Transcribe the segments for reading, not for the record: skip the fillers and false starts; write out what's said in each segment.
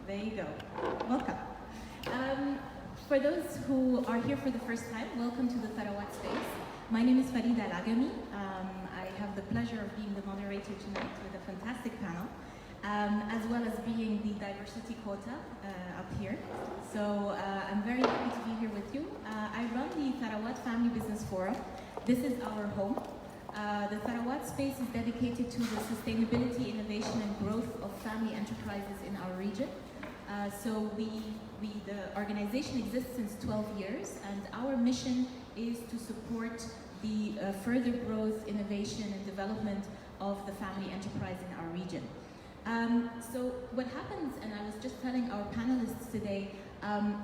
There you go. Welcome. For those who are here for the first time, welcome to the Tharawat space. My name is Farida Al-Agami. I have the pleasure of being the moderator tonight with a fantastic panel, as well as being the diversity quota up here. So I'm very happy to be here with you. I run the Tharawat Family Business Forum. This is our home. The Tharawat space is dedicated to the sustainability, innovation, and growth of family enterprises in our region. So the organization exists since 12 years, and our mission is to support the further growth, innovation, and development of the family enterprise in our region. So what happens, and I was just telling our panelists today,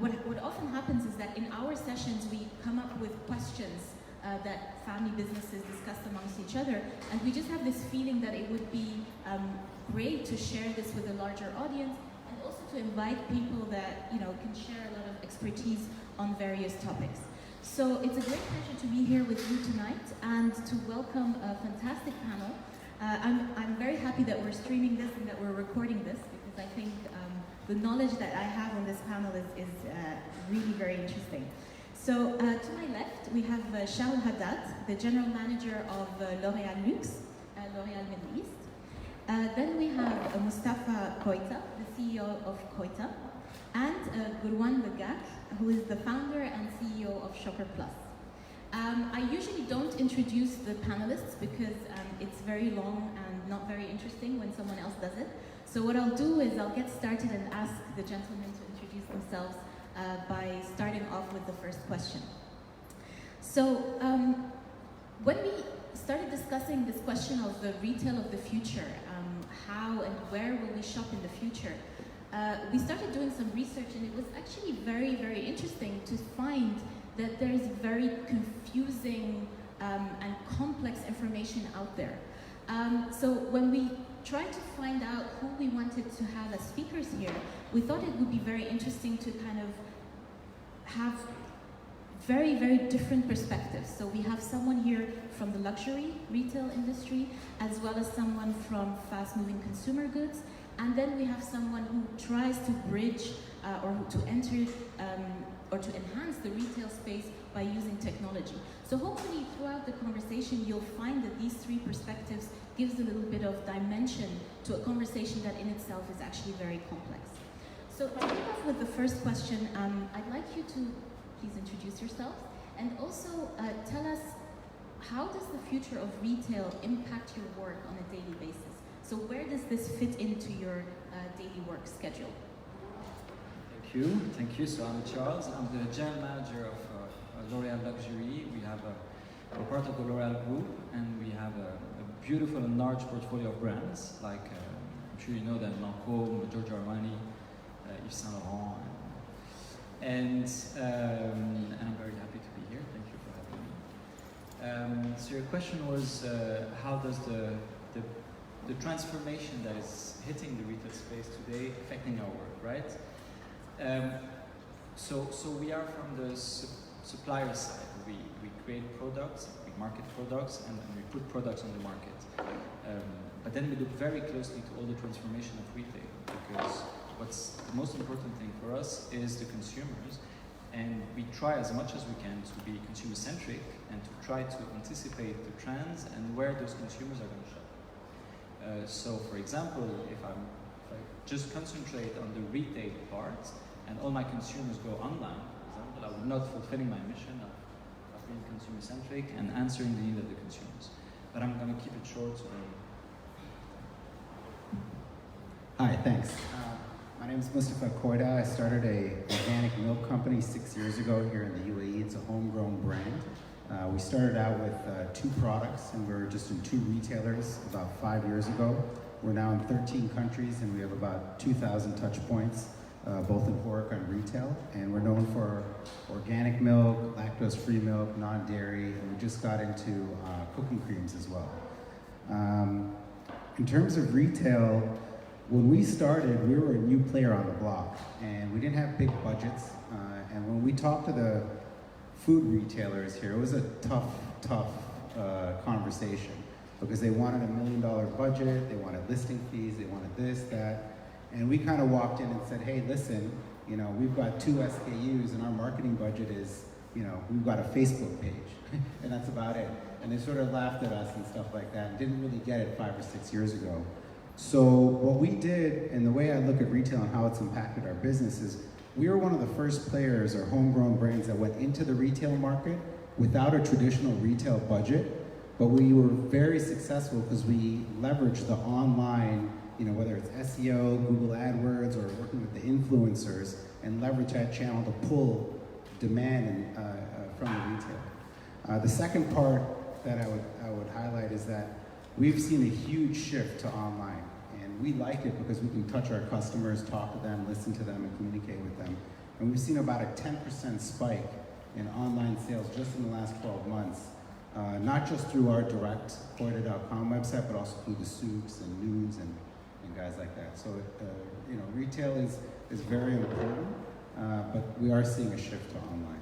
what often happens is that in our sessions we come up with questions that family businesses discuss amongst each other, and we just have this feeling that it would be great to share this with a larger audience, and also to invite people that can share a lot of expertise on various topics. So it's a great pleasure to be here with you tonight and to welcome a fantastic panel. I'm very happy that we're streaming this and that we're recording this, because I think the knowledge that I have on this panel is really very interesting. So to my left, we have Haddad, the General Manager of L'Oréal Luxe, L'Oréal Middle East. Then we have Mustafa, Koita, the CEO of Koita, and Gurwan Le Gac, who is the founder and CEO of Shopper Plus. I usually don't introduce the panelists because it's very long and not very interesting when someone else does it. So what I'll do is I'll get started and ask the gentlemen to introduce themselves by starting off with the first question. So when we started discussing this question of the retail of the future, how and where will we shop in the future, we started doing some research, and it was actually very, very interesting to find that there is very confusing and complex information out there. So when we tried to find out who we wanted to have as speakers here, we thought it would be very interesting to kind of have very, very different perspectives. So we have someone here from the luxury retail industry, as well as someone from fast-moving consumer goods, and then we have someone who tries to bridge or to enter or to enhance the retail space by using technology. So hopefully throughout the conversation you'll find that these three perspectives gives a little bit of dimension to a conversation that in itself is actually very complex. So to kick off with the first question, I'd like you to please introduce yourself, and also tell us, how does the future of retail impact your work on a daily basis? So where does this fit into your daily work schedule? Thank you. So I'm Charles. I'm the general manager of L'Oréal Luxury. We're part of the L'Oréal Group, and we have a beautiful and large portfolio of brands, like I'm sure you know that Lancôme, Giorgio Armani, Yves Saint Laurent, and I'm very happy to be here. Thank you for having me. So your question was, how does the transformation that is hitting the retail space today affecting our work, right? So we are from the supplier side. We create products, we market products, and we put products on the market. But then we look very closely to all the transformation of retail, because what's the most important thing for us is the consumers, and we try as much as we can to be consumer-centric and to try to anticipate the trends and where those consumers are going to shop. So for example, if I just concentrate on the retail part and all my consumers go online, for example, I would not fulfilling my mission of being consumer-centric and answering the need of the consumers. But I'm going to keep it short. Hi, thanks. My name is Mustafa, Koita. I started an organic milk company 6 years ago here in the UAE. It's a homegrown brand. We started out with 2 products, and we were just in 2 retailers about 5 years ago. We're now in 13 countries, and we have about 2,000 touch points, both in HoReCa and retail. And we're known for organic milk, lactose-free milk, non-dairy, and we just got into cooking creams as well. In terms of retail, when we started, we were a new player on the block, and we didn't have big budgets. And when we talked to the food retailers here, it was a tough conversation, because they wanted $1 million budget, they wanted listing fees, they wanted this, that. And we kind of walked in and said, hey, listen, you know, we've got 2 SKUs and our marketing budget is, you know, we've got a Facebook page and that's about it. And they sort of laughed at us and stuff like that and didn't really get it 5 or 6 years ago. So what we did, and the way I look at retail and how it's impacted our business is, we were one of the first players or homegrown brands that went into the retail market without a traditional retail budget, but we were very successful because we leveraged the online, you know, whether it's SEO, Google AdWords, or working with the influencers, and leverage that channel to pull demand from the retail. The second part that I would highlight is that we've seen a huge shift to online, and we like it because we can touch our customers, talk to them, listen to them, and communicate with them. And we've seen about a 10% spike in online sales just in the last 12 months, not just through our direct Koita.com website, but also through the souks and news and guys like that. So, you know, retail is very important, but we are seeing a shift to online.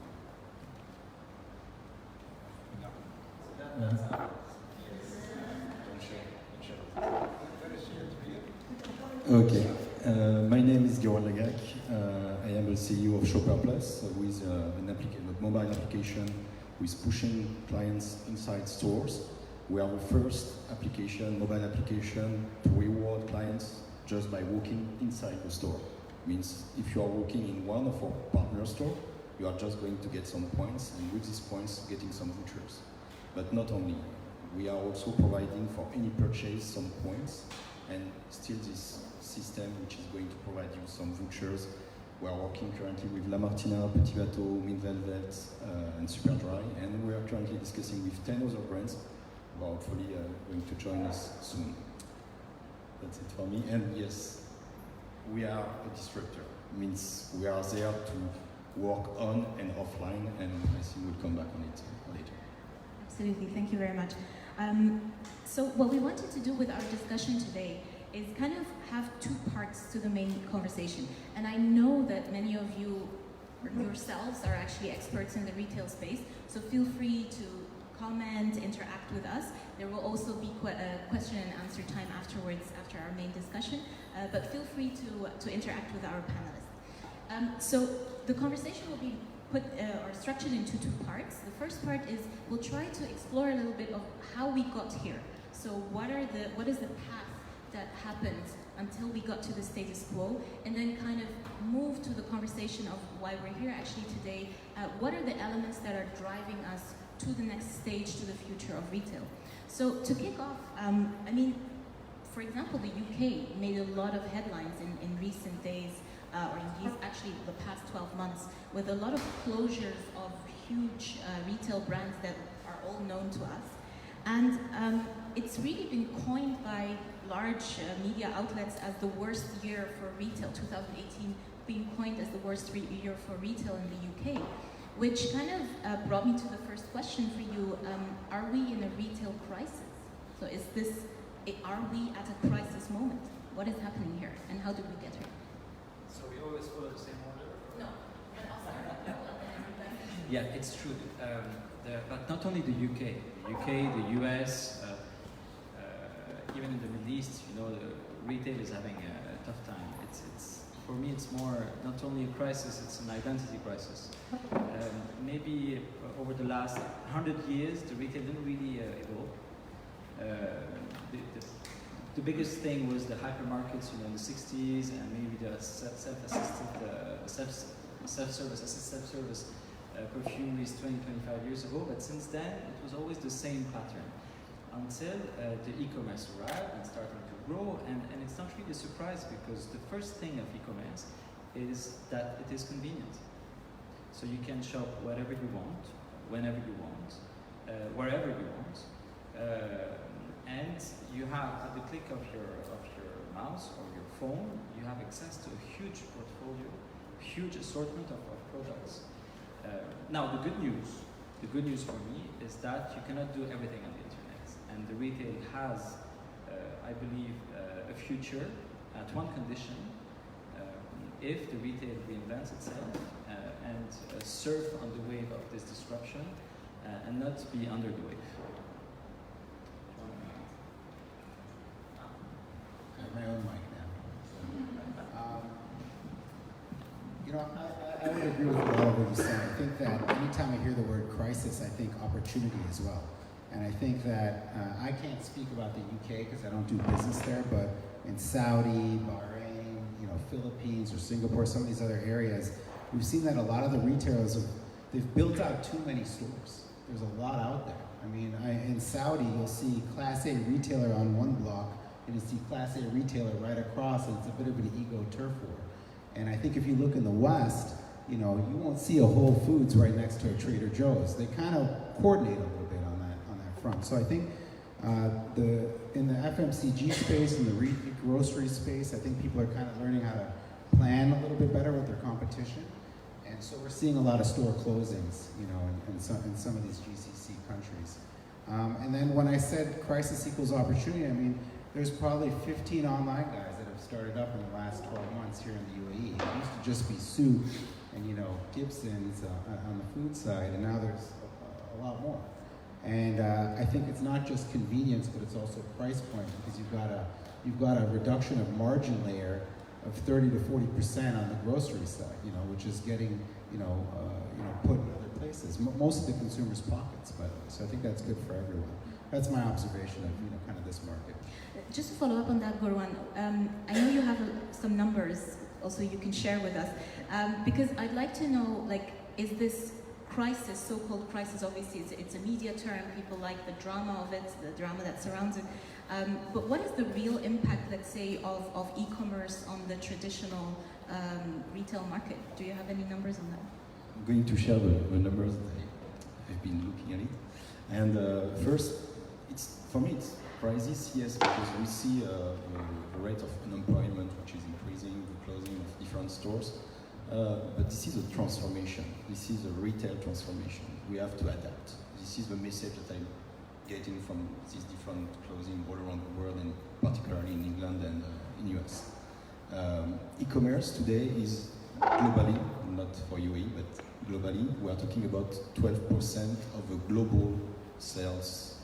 Okay, my name is Gurwan Le Gac. I am the CEO of Shopper Plus, with a mobile application with pushing clients inside stores. We are the first mobile application to reward clients just by walking inside the store. Means if you are walking in one of our partner store, you are just going to get some points, and with these points, getting some vouchers. But not only, we are also providing for any purchase some points, and still this system which is going to provide you some vouchers. We are working currently with La Martina, Petit Bateau, Mint Velvet, and Superdry, and we are currently discussing with 10 other brands who are hopefully going to join us soon. That's it for me. And yes, we are a disruptor. Means we are there to work on and offline, and I think we'll come back on it later. Absolutely, thank you very much. So what we wanted to do with our discussion today is kind of have 2 parts to the main conversation. And I know that many of you yourselves are actually experts in the retail space, so feel free to comment, interact with us. There will also be question and answer time afterwards, after our main discussion, but feel free to interact with our panelists. So the conversation will be put or structured into 2 parts. The first part is we'll try to explore a little bit of how we got here. So what is the path that happened until we got to the status quo, and then kind of move to the conversation of why we're here actually today. What are the elements that are driving us to the next stage, to the future of retail? So to kick off, I mean, for example, the UK made a lot of headlines in recent days, or in actually the past 12 months, with a lot of closures of huge retail brands that are all known to us. And it's really been coined by large media outlets as the worst year for retail, 2018 being coined as the worst year for retail in the UK, which kind of brought me to the first question for you. Are we in a retail crisis? So are we at a crisis moment? What is happening here, and how did we get here? So we always follow the same order? No. Yeah, it's true. But not only the UK, the US, even in the Middle East, you know, the retail is having a tough time. It's for me, it's more not only a crisis; it's an identity crisis. Maybe over the last 100 years, the retail didn't really evolve. The biggest thing was the hypermarkets, you know, in the 60s, and maybe the self-service perfumeries 20-25 years ago. But since then, it was always the same pattern until the e-commerce arrived and started to grow. And it's not really a surprise, because the first thing of e-commerce is that it is convenient. So you can shop whatever you want, whenever you want, wherever you want. And you have, at the click of your mouse or your phone, you have access to a huge portfolio, huge assortment of products. Now, the good news for me is that you cannot do everything on the internet, and the retail has, I believe, a future at one condition: if the retail reinvents itself and surf on the wave of this disruption and not be under the wave. I have my own mic now. You know, I would agree with a lot of what you said. I think that anytime I hear the word crisis, I think opportunity as well. And I think that I can't speak about the UK because I don't do business there, but in Saudi, Bahrain, you know, Philippines or Singapore, some of these other areas, we've seen that a lot of the retailers they've built out too many stores. There's a lot out there. I mean, in Saudi, you'll see Class A retailer on one block, and you'll see Class A retailer right across, and it's a bit of an ego turf war. And I think if you look in the West, you know, you won't see a Whole Foods right next to a Trader Joe's. They kind of coordinate a little bit on that front. So I think in the FMCG space, in the grocery space, I think people are kind of learning how to plan a little bit better with their competition. And so we're seeing a lot of store closings, you know, in some of these GCC countries. And then when I said crisis equals opportunity, I mean, there's probably 15 online guys that have started up in the last 12 months here in the UAE. It used to just be Soup and, you know, Gibson's on the food side, and now there's a lot more. And I think it's not just convenience, but it's also price point, because you've got a reduction of margin layer of 30 to 40% on the grocery side, you know, which is getting, put in other places, most of the consumers' pockets, by the way. So I think that's good for everyone. That's my observation of, you know, kind of this market. Just to follow up on that, Gurwan, I know you have some numbers also you can share with us, because I'd like to know, like, is this crisis, so-called crisis, obviously it's a media term, people like the drama of it, the drama that surrounds it, but what is the real impact, let's say, of e-commerce on the traditional retail market? Do you have any numbers on that? I'm going to share the numbers that I've been looking at it. And first, for me it's crisis, yes, because we see the rate of unemployment which is increasing, the closing of different stores. But this is a transformation. This is a retail transformation. We have to adapt. This is the message that I'm getting from these different closing all around the world, and particularly in England and in US. E-commerce today is globally, not for UAE, but globally, we are talking about 12% of the global sales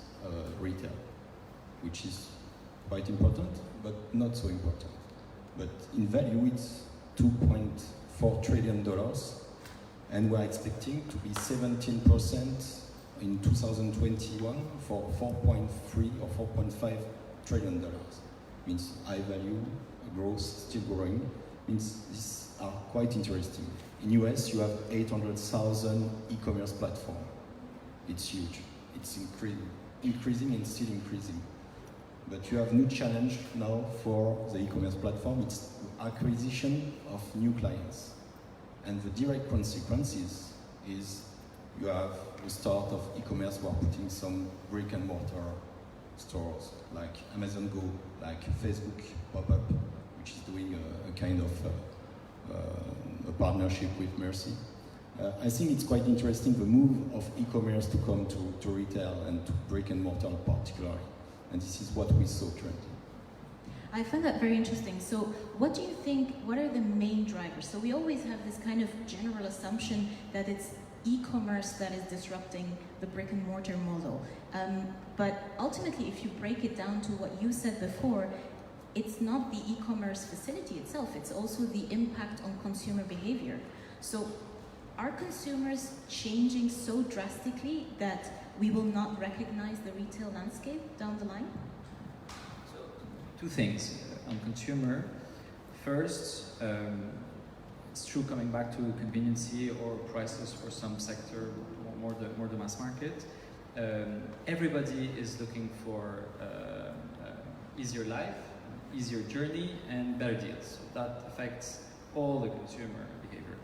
retail, which is quite important, but not so important. But in value, it's $2.4 trillion, and we're expecting to be 17% in 2021 for 4.3 or 4.5 trillion dollars. Means high value growth, still growing. Means these are quite interesting. In US, you have 800,000 e-commerce platform. It's huge. It's increasing and still increasing. But you have new challenge now for the e-commerce platform. It's acquisition of new clients. And the direct consequences is you have the start of e-commerce who are putting some brick and mortar stores like Amazon Go, like Facebook pop-up, which is doing a kind of a partnership with Mercy. I think it's quite interesting, the move of e-commerce to come to retail and to brick and mortar particularly. And this is what we saw currently. I find that very interesting. So what do you think, what are the main drivers? So we always have this kind of general assumption that it's e-commerce that is disrupting the brick and mortar model. But ultimately, if you break it down to what you said before, it's not the e-commerce facility itself, it's also the impact on consumer behavior. So are consumers changing so drastically that we will not recognize the retail landscape down the line? So, two things on consumer. First, it's true, coming back to conveniency or prices for some sector, more the mass market. Everybody is looking for easier life, easier journey, and better deals. So that affects all the consumer behavior.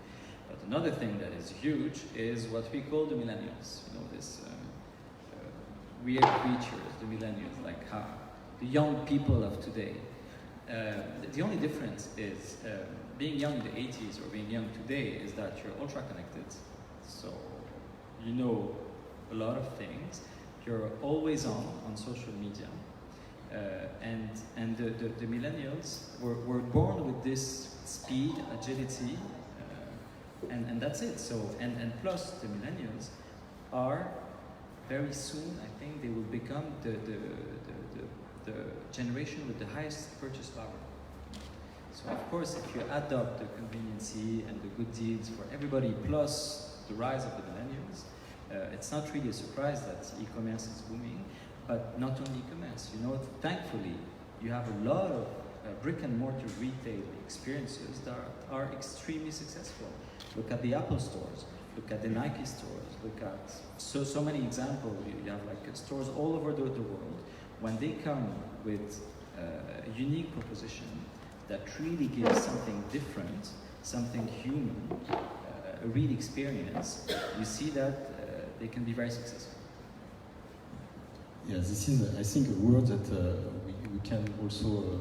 But another thing that is huge is what we call the millennials. You know, this weird creatures, the millennials, like the young people of today. The only difference is being young in the 80s or being young today is that you're ultra connected. So you know a lot of things. You're always on social media. And the millennials were born with this speed, agility, and that's it. So and plus the millennials are very soon, I think, they will become the generation with the highest purchase power. So of course, if you add up the conveniency and the good deeds for everybody, plus the rise of the millennials, it's not really a surprise that e-commerce is booming. But not only e-commerce, you know, thankfully, you have a lot of brick and mortar retail experiences that are extremely successful. Look at the Apple stores, look at the Nike stores, look at so many examples. You have like stores all over the world. When they come with a unique proposition that really gives something different, something human, a real experience, you see that they can be very successful. Yeah, this is, I think, a word that we can also,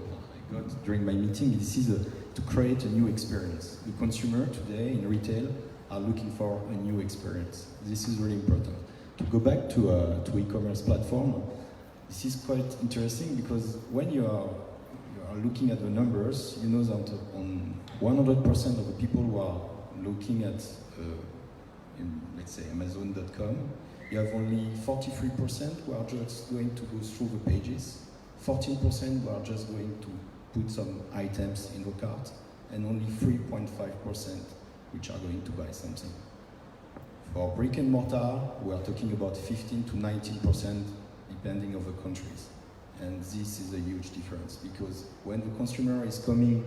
I got during my meeting, this is to create a new experience. The consumer today in retail are looking for a new experience. This is really important. To go back to e-commerce platform, this is quite interesting because when you are looking at the numbers, you know that on 100% of the people who are looking at, let's say, Amazon.com, you have only 43% who are just going to go through the pages, 14% who are just going to put some items in the cart, and only 3.5% which are going to buy something. For brick and mortar, we are talking about 15 to 19% depending on the countries. And this is a huge difference because when the consumer is coming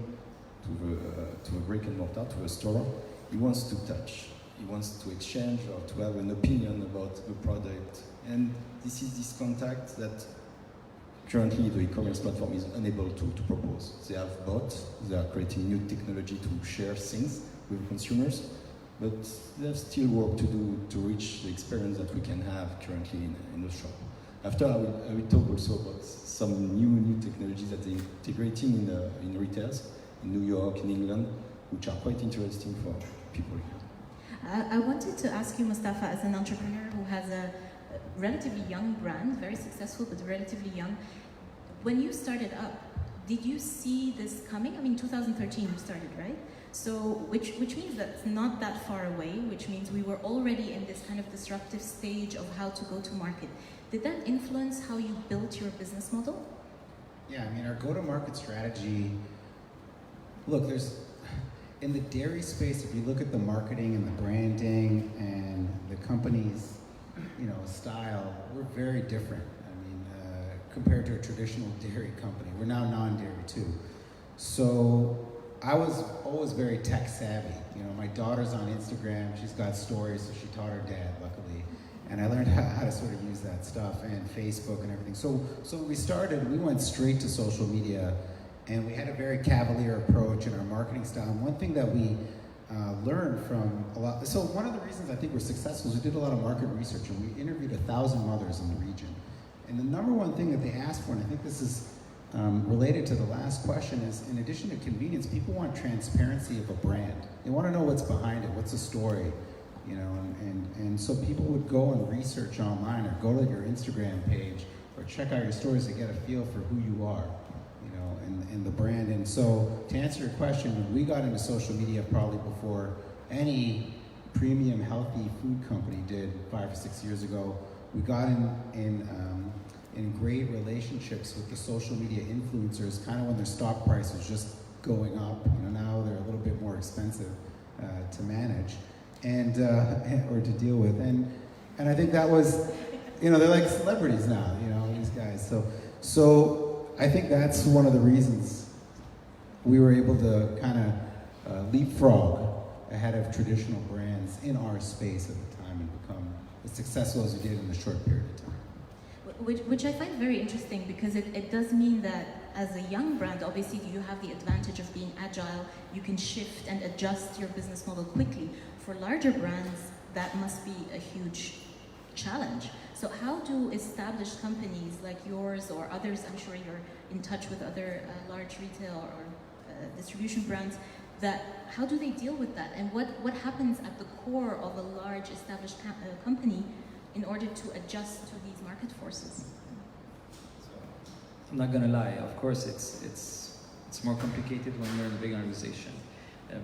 to a brick and mortar, to a store, he wants to touch. He wants to exchange or to have an opinion about the product. And this is this contact that currently the e-commerce platform is unable to propose. They have bots, they are creating new technology to share things with consumers, but they have still work to do to reach the experience that we can have currently in the shop. After I will talk also about some new technologies that they're integrating in retails in New York, in England, which are quite interesting for people here. I wanted to ask you, Mustafa, as an entrepreneur who has a relatively young brand, very successful but relatively young, when you started up, did you see this coming? I mean, 2013 you started, right? So, which means that's not that far away, which means we were already in this kind of disruptive stage of how to go to market. Did that influence how you built your business model? Yeah, I mean, our go-to-market strategy, look, in the dairy space, if you look at the marketing and the branding and the company's, style, we're very different. I mean, compared to a traditional dairy company, we're now non-dairy too. So I was always very tech savvy. My daughter's on Instagram. She's got stories, so she taught her dad, luckily. And I learned how to sort of use that stuff and Facebook and everything. So when we started, we went straight to social media. And we had a very cavalier approach in our marketing style. And one thing that we learned from a lot, so one of the reasons I think we're successful is we did a lot of market research and we interviewed 1,000 mothers in the region. And the number one thing that they asked for, and I think this is related to the last question, is in addition to convenience, people want transparency of a brand. They want to know what's behind it, what's the story, and so people would go and research online or go to your Instagram page or check out your stories to get a feel for who you are. And the brand. And so to answer your question, we got into social media probably before any premium healthy food company did 5 or 6 years ago. We got in great relationships with the social media influencers kind of when their stock price was just going up. Now they're a little bit more expensive to manage and or to deal with. And I think that was, they're like celebrities now, these guys. So I think that's one of the reasons we were able to kind of leapfrog ahead of traditional brands in our space at the time and become as successful as we did in a short period of time. Which I find very interesting because it does mean that as a young brand, obviously you have the advantage of being agile, you can shift and adjust your business model quickly. For larger brands, that must be a huge challenge. So how do established companies like yours or others, I'm sure you're in touch with other large retail or distribution brands, how do they deal with that? And what happens at the core of a large established company in order to adjust to these market forces? I'm not gonna lie, of course it's more complicated when you're in a big organization.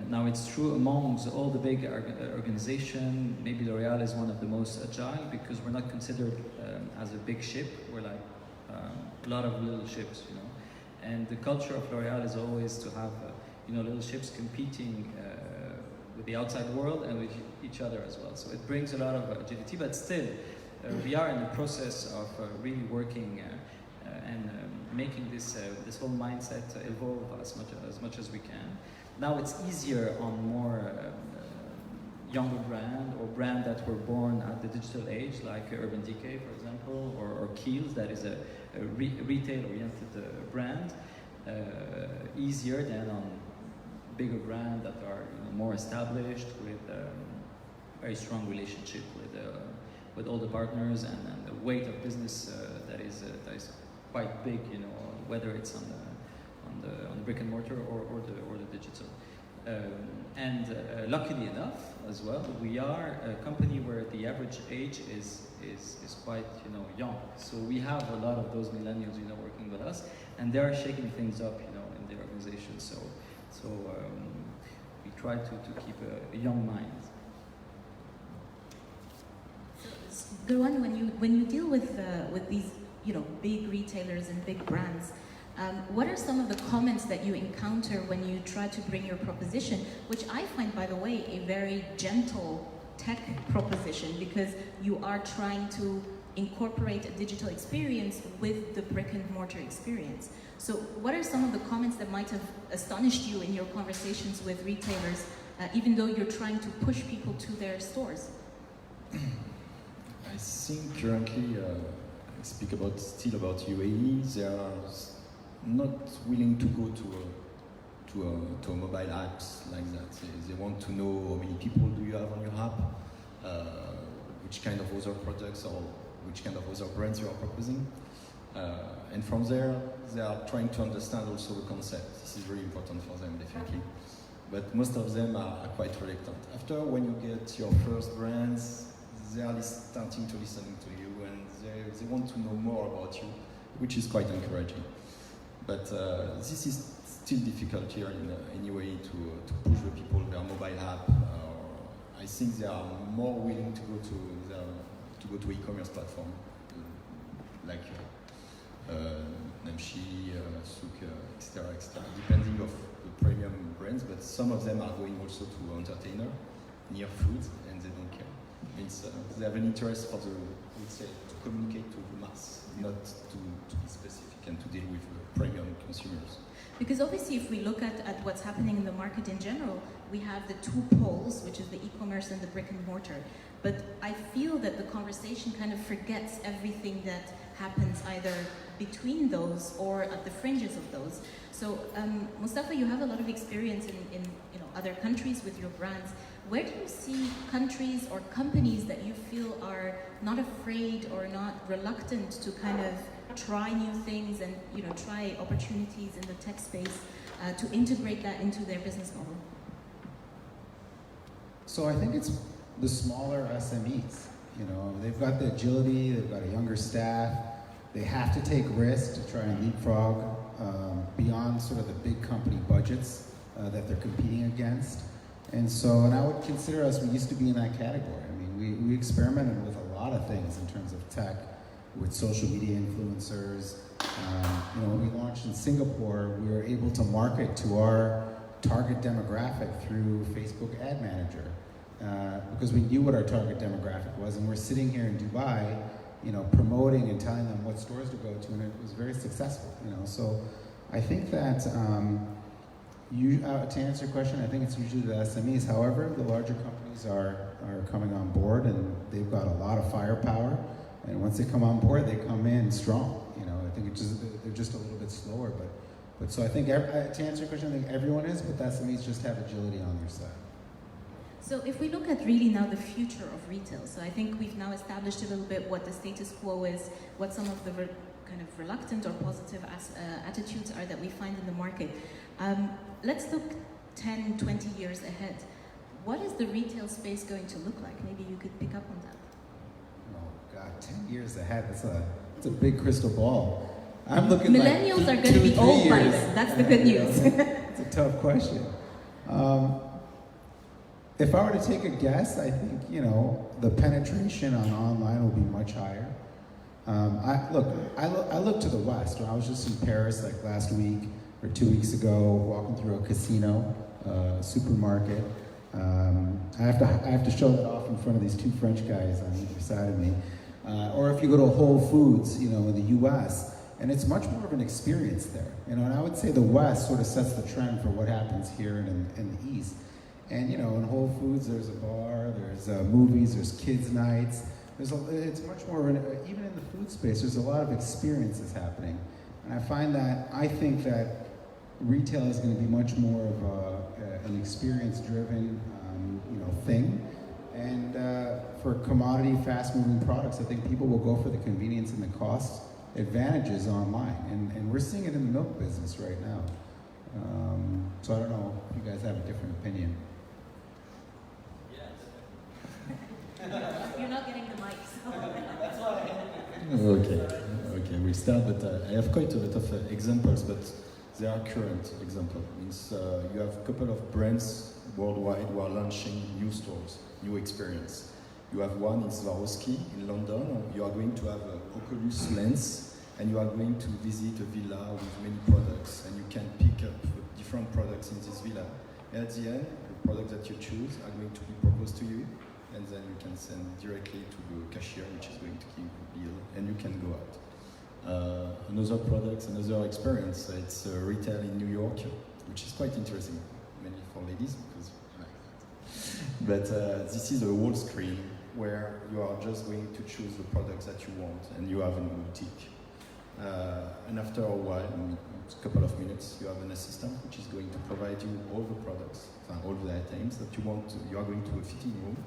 Now it's true amongst all the big organizations, maybe L'Oréal is one of the most agile because we're not considered as a big ship, we're like a lot of little ships, And the culture of L'Oréal is always to have little ships competing with the outside world and with each other as well. So it brings a lot of agility, but still, we are in the process of really working and making this whole mindset evolve as much as we can. Now it's easier on more younger brand or brand that were born at the digital age, like Urban Decay, for example, or Kiehl's, that is a retail-oriented brand. Easier than on bigger brands that are more established with very strong relationship with all the partners and the weight of business that is quite big, whether it's on the brick and mortar or the digital. Luckily enough, as well, we are a company where the average age is quite young. So we have a lot of those millennials working with us, and they are shaking things up in the organization. So we try to keep a young mind. Gurwan, when you deal with these big retailers and big brands, what are some of the comments that you encounter when you try to bring your proposition, which I find, by the way, a very gentle tech proposition, because you are trying to incorporate a digital experience with the brick and mortar experience. So what are some of the comments that might have astonished you in your conversations with retailers, even though you're trying to push people to their stores? I think currently, I speak still about UAE, they are not willing to go to a mobile apps like that. They want to know how many people do you have on your app, which kind of other products or which kind of other brands you are proposing. And from there, they are trying to understand also the concept. This is very important for them, definitely. But most of them are quite reluctant. After, when you get your first brands, they are starting to listen to you, and they want to know more about you, which is quite encouraging. But this is still difficult here in UAE to push the people their mobile app. I think they are more willing to go to e-commerce platform like Namshi, Souk, etc., depending of the premium brands. But some of them are going also to entertainer, near food, and they don't care. It's, they have an interest for to communicate to the mass, not to be specific and to deal with premium consumers. Because obviously, if we look at what's happening in the market in general, we have the two poles, which is the e-commerce and the brick and mortar. But I feel that the conversation kind of forgets everything that happens either between those or at the fringes of those. So, Mustafa, you have a lot of experience in other countries with your brands. Where do you see countries or companies that you feel are not afraid or not reluctant to kind of try new things and try opportunities in the tech space to integrate that into their business model? So I think it's the smaller SMEs. They've got the agility, they've got a younger staff, they have to take risks to try and leapfrog beyond sort of the big company budgets that they're competing against. And I would consider us, we used to be in that category. I mean, we experimented with a lot of things in terms of tech, with social media influencers. When we launched in Singapore, we were able to market to our target demographic through Facebook Ad Manager because we knew what our target demographic was, and we're sitting here in Dubai, promoting and telling them what stores to go to, and it was very successful. So I think that to answer your question, I think it's usually the SMEs. However, the larger companies are coming on board, and they've got a lot of firepower. And once they come on board, they come in strong. I think they're just a little bit slower. But so I think to answer your question, I think everyone is, but the SMEs just have agility on their side. So if we look at really now the future of retail, so I think we've now established a little bit what the status quo is, what some of the kind of reluctant or positive attitudes are that we find in the market. Let's look 10, 20 years ahead. What is the retail space going to look like? Maybe you could pick up on that. Oh God, 10 years ahead, it's a big crystal ball. I'm looking Millennials are going to be old by then. That's the good news. It's a tough question. If I were to take a guess, I think, the penetration on online will be much higher. I look to the West. When I was just in Paris last week, or 2 weeks ago, walking through a casino, supermarket. I have to show that off in front of these two French guys on either side of me. Or if you go to Whole Foods, you know, in the U.S., and it's much more of an experience there. You know, and I would say the West sort of sets the trend for what happens here in the East. And you know, in Whole Foods, there's a bar, there's movies, there's kids' nights. It's much more of even in the food space, there's a lot of experiences happening. And I think that retail is going to be much more of an experience-driven, thing. And for commodity, fast-moving products, I think people will go for the convenience and the cost advantages online. And we're seeing it in the milk business right now. So I don't know if you guys have a different opinion. You're not getting the mics. Okay, we start, but I have quite a lot of examples, but they are current examples. Means you have a couple of brands worldwide who are launching new stores, new experience. You have one in Swarovski in London. You are going to have an Oculus lens, and you are going to visit a villa with many products, and you can pick up different products in this villa. And at the end, the products that you choose are going to be proposed to you, and then you can send directly to the cashier, which is going to give you the bill, and you can go out. Another product, another experience, it's retail in New York, which is quite interesting, mainly for ladies, because but this is a wall screen where you are just going to choose the products that you want, and you have a boutique. And after a while, a couple of minutes, you have an assistant which is going to provide you all the products, all the items that you want. You are going to a fitting room,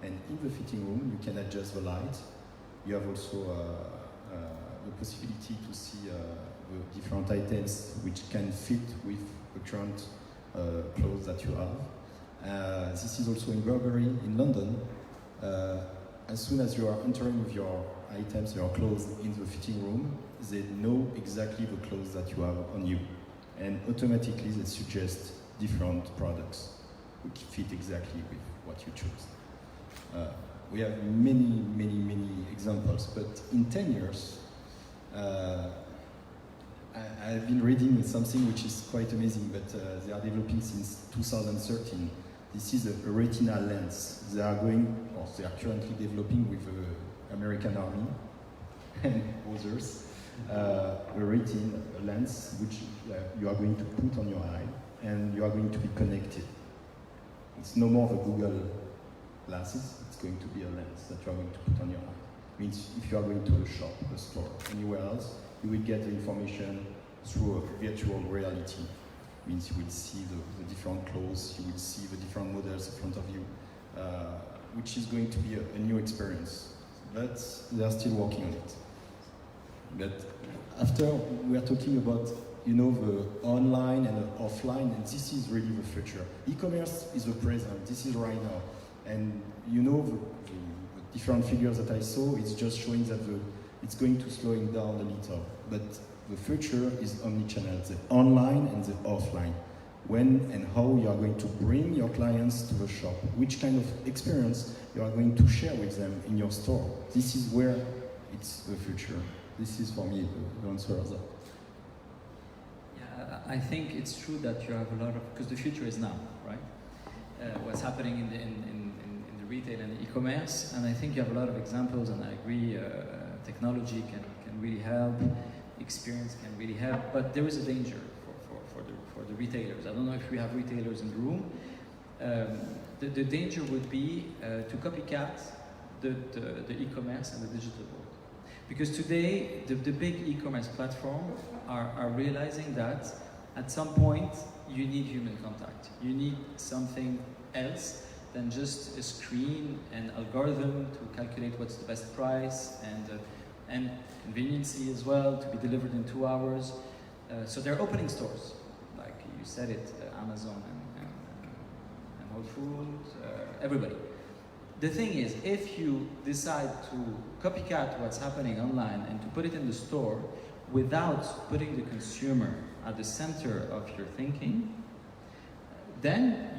and in the fitting room, you can adjust the light. You have also the possibility to see the different items which can fit with the current clothes that you have. This is also in Burberry in London. As soon as you are entering with your items, your clothes in the fitting room, they know exactly the clothes that you have on you. And automatically they suggest different products which fit exactly with what you choose. We have many examples, but in 10 years, I've been reading something which is quite amazing, but they are developing since 2013. This is a retina lens. They are currently developing with the American Army and others, a retina lens which you are going to put on your eye, and you are going to be connected. It's no more the Google glasses, it's going to be a lens that you are going to put on your eye. Means if you are going to a shop, a store, anywhere else, you will get the information through a virtual reality. Means you will see the different clothes, you will see the different models in front of you, which is going to be a new experience. But they are still working on it. But after we are talking about, the online and the offline, and this is really the future. E-commerce is the present, this is right now. And the different figures that I saw, it's just showing that it's going to slowing down a little. But the future is omni-channel, the online and the offline. When and how you are going to bring your clients to the shop, which kind of experience you are going to share with them in your store. This is where it's the future. This is for me the answer of that. Yeah, I think it's true that you have a lot of, because the future is now, right? What's happening in the retail and the e-commerce, and I think you have a lot of examples, and I agree, technology can really help, experience can really help, but there is a danger for the retailers. I don't know if we have retailers in the room. The danger would be to copycat the e-commerce and the digital world. Because today, the big e-commerce platforms are realizing that at some point, you need human contact. You need something else than just a screen and algorithm to calculate what's the best price and conveniency as well, to be delivered in 2 hours. So they're opening stores, like you said it, Amazon and Whole Foods, everybody. The thing is, if you decide to copycat what's happening online and to put it in the store without putting the consumer at the center of your thinking, then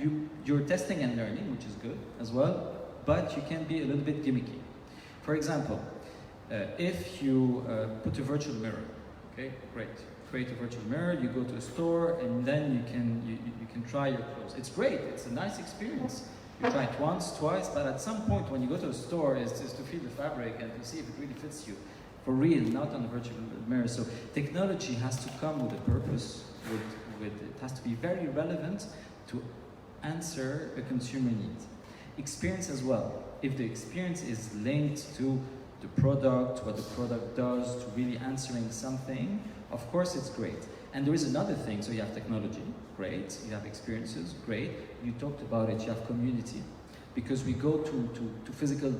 you're testing and learning, which is good as well, but you can be a little bit gimmicky. For example, if you put a virtual mirror, okay, great. create a virtual mirror, you go to a store, and then you can try your clothes. It's great, it's a nice experience. You try it once, twice, but at some point when you go to a store, it's just to feel the fabric and to see if it really fits you. For real, not on a virtual mirror. So technology has to come with a purpose, it has to be very relevant to answer a consumer need. Experience as well. If the experience is linked to the product, what the product does, to really answering something, of course it's great. And there is another thing, so you have technology, great. You have experiences, great. You talked about it, you have community. Because we go to physical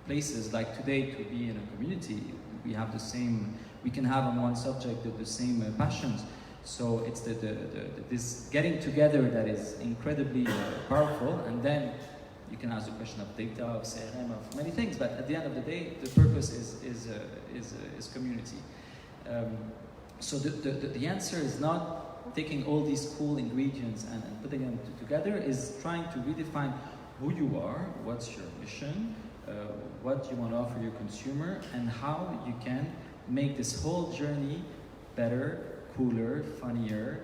places, like today, to be in a community, we have the same, we can have on one subject the same passions. So it's this getting together that is incredibly powerful, and then you can ask the question of data, of CRM, of many things, but at the end of the day, the purpose is community. So the answer is not taking all these cool ingredients and putting them together, is trying to redefine who you are, what's your mission, what you want to offer your consumer, and how you can make this whole journey better, cooler, funnier.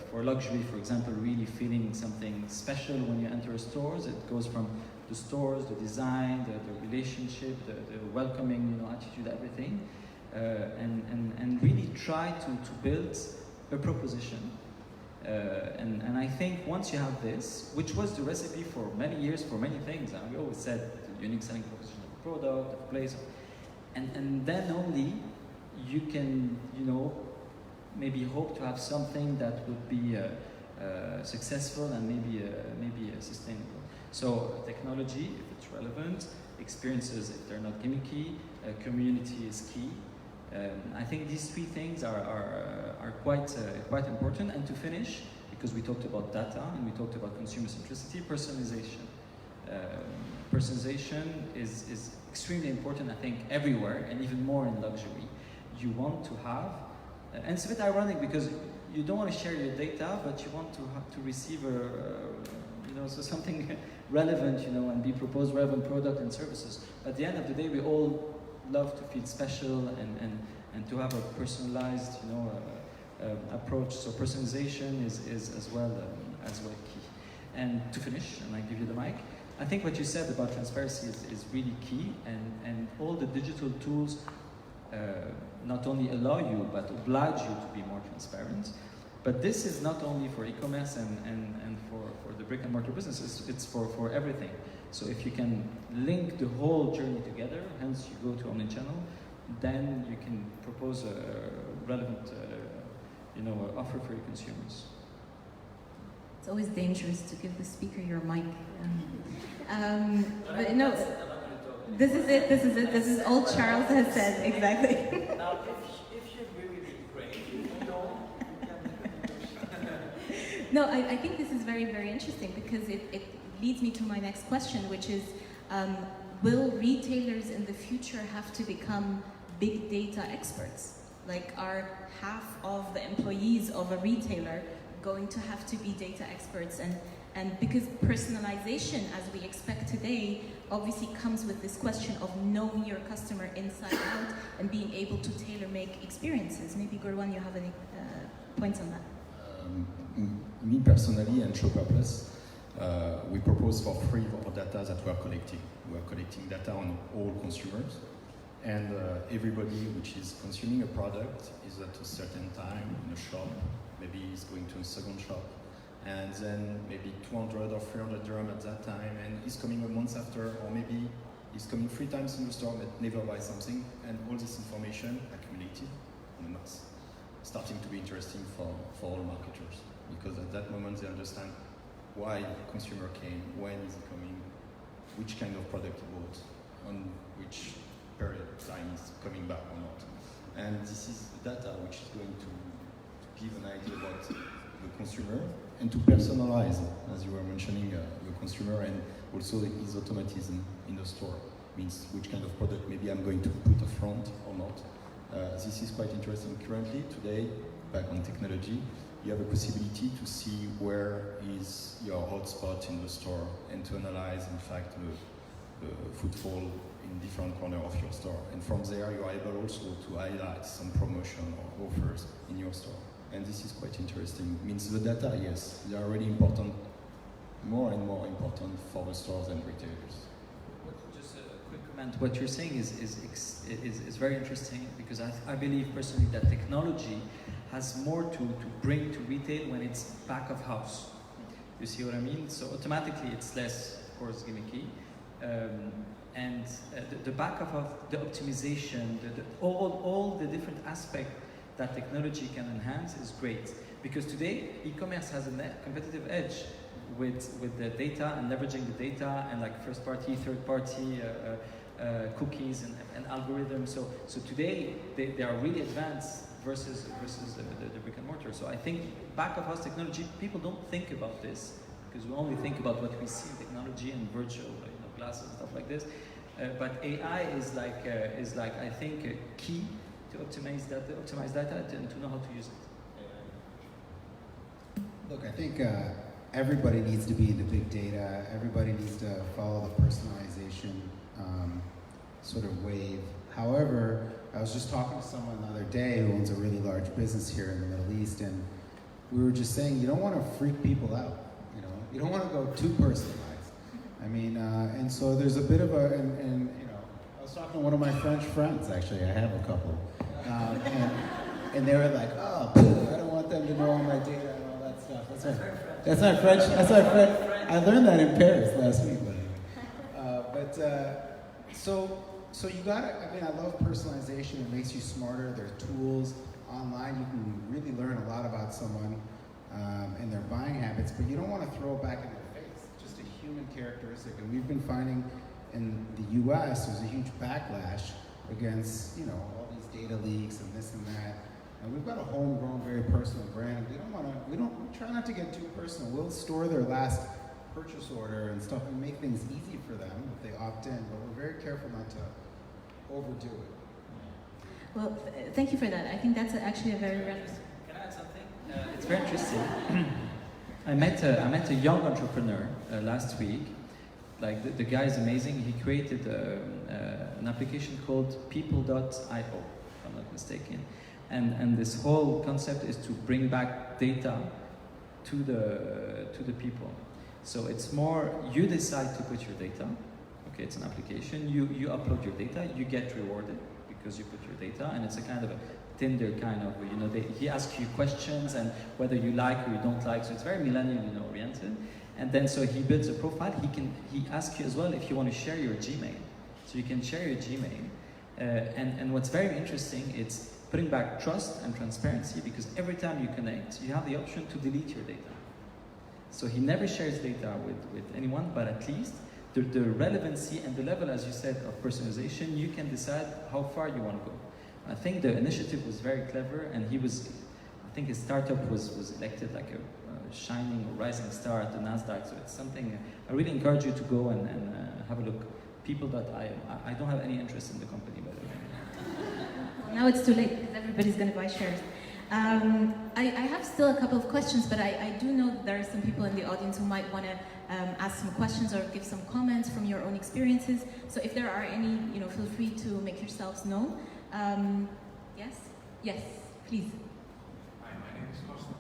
For luxury, for example, really feeling something special when you enter stores. It goes from the stores, the design, the relationship, the welcoming, attitude, everything, and really try to build a proposition. And I think once you have this, which was the recipe for many years for many things, we always said the unique selling proposition of the product, of the place, and then only you can, maybe hope to have something that would be successful and maybe sustainable. So technology, if it's relevant, experiences, if they're not gimmicky, community is key. I think these three things are quite important. And to finish, because we talked about data and we talked about consumer centricity, personalization. Personalization is extremely important, I think, everywhere, and even more in luxury. You want to have, and it's a bit ironic because you don't want to share your data, but you want to receive so something relevant, and be proposed relevant product and services. At the end of the day, we all love to feel special and to have a personalized, approach. So personalization is as well key. And to finish, and I give you the mic, I think what you said about transparency is really key, and all the digital tools not only allow you, but oblige you to be more transparent. But this is not only for e-commerce and for the brick and mortar businesses, it's for everything. So if you can link the whole journey together, hence you go to omnichannel, then you can propose a relevant offer for your consumers. It's always dangerous to give the speaker your mic. But no, this is it. This is all Charles has said, exactly. Now, if you really be great, you can. No, I think this is very, very interesting because it leads me to my next question, which is, will retailers in the future have to become big data experts? Like, are half of the employees of a retailer going to have to be data experts? And because personalization, as we expect today, obviously comes with this question of knowing your customer inside out and being able to tailor-make experiences. Maybe, Gurwan, you have any points on that? Me personally and Shopper Plus, we propose for free our data that we are collecting. We are collecting data on all consumers, and everybody which is consuming a product is at a certain time in a shop, maybe is going to a second shop, and then maybe 200 or 300 dirham at that time, and he's coming a month after, or maybe he's coming 3 times in the store but never buys something, and all this information accumulated in a mass, starting to be interesting for all marketers, because at that moment they understand why the consumer came, when is he coming, which kind of product he bought, on which period of time he's coming back or not. And this is data which is going to give an idea about the consumer and to personalize, as you were mentioning, the consumer, and also his automatism in the store. Means which kind of product maybe I'm going to put up front or not. This is quite interesting. Currently, today, back on technology, you have a possibility to see where is your hotspot in the store and to analyze, in fact, the footfall in different corners of your store. And from there, you are able also to highlight some promotion or offers in your store. And this is quite interesting. It means the data, yes, they are really important, more and more important for the stores and retailers. Just a quick comment. What you're saying is very interesting, because I believe personally that technology has more to bring to retail when it's back of house. You see what I mean? So automatically it's less, of course, gimmicky. And the back of the optimization, all the different aspects that technology can enhance is great. Because today, e-commerce has a competitive edge with the data and leveraging the data and like first party, third party cookies and algorithms. So today, they are really advanced versus the brick and mortar. So I think back of house technology, people don't think about this, because we only think about what we see in technology and virtual glasses and stuff like this. But AI is like I think a key to optimize data and to know how to use it. Look, I think everybody needs to be into big data. Everybody needs to follow the personalization sort of wave. However, I was just talking to someone the other day who owns a really large business here in the Middle East, and we were just saying, you don't want to freak people out. You don't want to go too personalized. I mean, and so there's a bit of a, and I was talking to one of my French friends, actually, I have a couple, and they were like, oh, I don't want them to know all my data and all that stuff. That's not French. I learned that in Paris last week, by the way. So you gotta, I mean, I love personalization. It makes you smarter. There's tools online. You can really learn a lot about someone and their buying habits, but you don't want to throw it back in their face. Just a human characteristic. And we've been finding in the US, there's a huge backlash against, all these data leaks and this and that. And we've got a homegrown, very personal brand. We try not to get too personal. We'll store their last purchase order and stuff and make things easy for them if they opt in, but we're very careful not to overdo it. Well, thank you for that. I think that's actually a very relevant. Can I add something? It's very interesting. I met a young entrepreneur last week. Like the guy is amazing. He created an application called people.io, if I'm not mistaken. And this whole concept is to bring back data to the people. So it's more, you decide to put your data. Okay, it's an application. You upload your data. You get rewarded because you put your data, and it's a kind of a Tinder kind of, he asks you questions and whether you like or you don't like. So it's very millennial, oriented. And then so he builds a profile. He asks you as well if you want to share your Gmail. So you can share your Gmail. And what's very interesting, it's putting back trust and transparency, because every time you connect, you have the option to delete your data. So he never shares data with anyone, but at least the relevancy and the level, as you said, of personalization, you can decide how far you want to go. I think the initiative was very clever, and I think his startup was elected like a shining or rising star at the NASDAQ, so it's something, I really encourage you to go and have a look. People.io. I don't have any interest in the company, by the way. Now it's too late, because everybody's going to buy shares. I have still a couple of questions, but I do know that there are some people in the audience who might want to ask some questions or give some comments from your own experiences. So if there are any, feel free to make yourselves known. Yes, please. Hi, my name is Mustafa.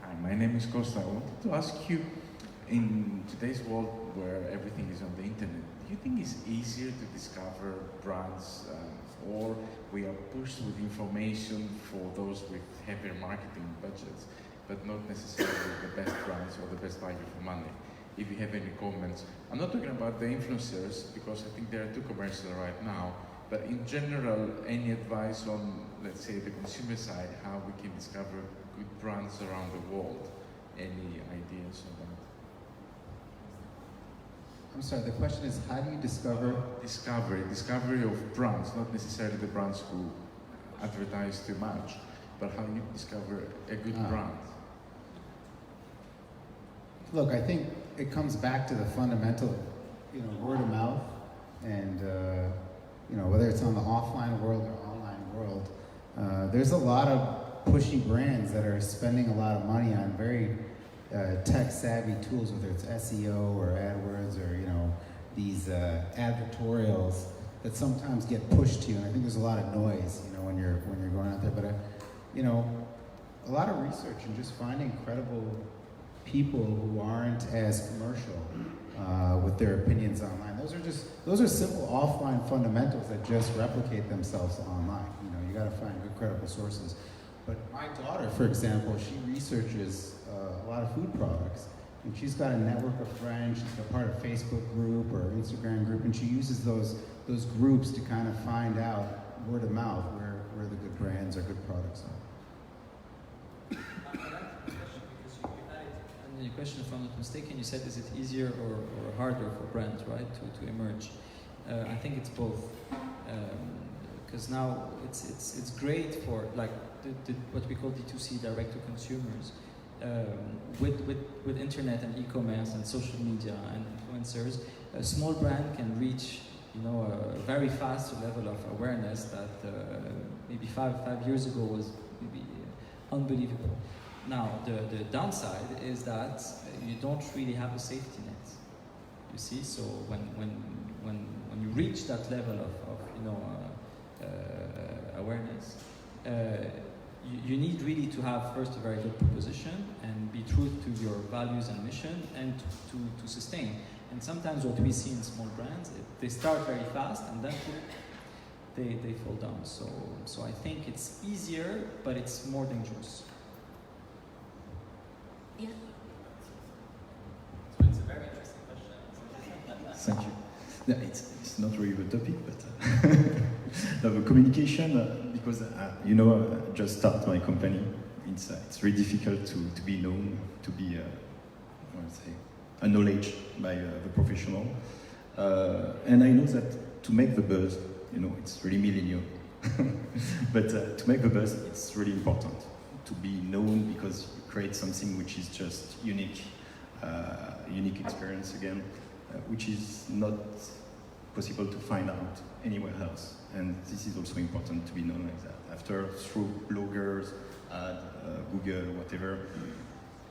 Hi, my name is Costa. I wanted to ask you, in today's world where everything is on the internet, do you think it's easier to discover brands or we are pushed with information for those with heavier marketing budgets, but not necessarily the best brands or the best value for money? If you have any comments. I'm not talking about the influencers, because I think there are too commercial right now, but in general, any advice on, let's say, the consumer side, how we can discover good brands around the world? Any ideas on that? I'm sorry, the question is, how do you discover? Discovery of brands, not necessarily the brands who advertise too much, but how you discover a good brand. Look, I think it comes back to the fundamental, word of mouth, and whether it's on the offline world or online world, there's a lot of pushy brands that are spending a lot of money on very tech-savvy tools, whether it's SEO or AdWords or these advertorials that sometimes get pushed to you. And I think there's a lot of noise, when you're going out there. But a lot of research and just finding credible people who aren't as commercial with their opinions online. Those are simple offline fundamentals that just replicate themselves online. You got to find good credible sources. But my daughter, for example, she researches a lot of food products, and she's got a network of friends. She's a part of Facebook group or Instagram group, and she uses those groups to kind of find out word of mouth where the good brands or good products are. I like the question because you added, and your question, if I'm not mistaken, you said, is it easier or harder for brands, right, to emerge? I think it's both, because now it's great for like what we call D2C, direct to consumers. With internet and e-commerce and social media and influencers, a small brand can reach a very fast level of awareness that maybe five years ago was maybe unbelievable. Now the downside is that you don't really have a safety net. You see, so when you reach that level of awareness, you need really to have first a very good proposition and be true to your values and mission and to sustain. And sometimes what we see in small brands, they start very fast and then they fall down. So I think it's easier, but it's more dangerous. Yeah. So it's a very interesting question. Thank you. No, it's not really the topic, but no, the communication, because I just start my company. It's really difficult to be known, to be acknowledged by the professional. And I know that to make the buzz, it's really millennial. But to make the buzz, it's really important to be known because you create something which is just unique experience again, which is not possible to find out anywhere else. And this is also important to be known like that. After, through bloggers, Google, whatever,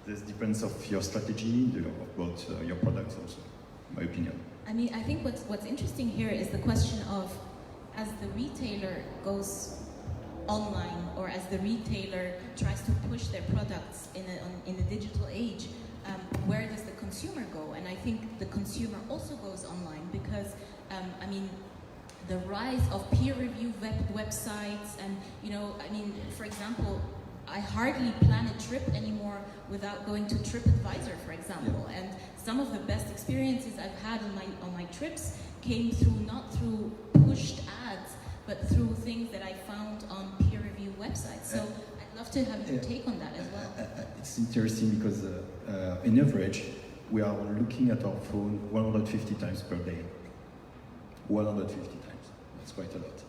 this depends of your strategy, about your products also, my opinion. I mean, I think what's interesting here is the question of, as the retailer goes online or as the retailer tries to push their products in a digital age, where does the consumer go? And I think the consumer also goes online because, the rise of peer-reviewed websites and, for example, I hardly plan a trip anymore without going to TripAdvisor, for example. Yeah. And some of the best experiences I've had on my trips came not through pushed ads, but through things that I found on peer-reviewed websites. So I'd love to have your take on that as well. It's interesting because in average, we are looking at our phone 150 times per day. 150 times. That's quite a lot.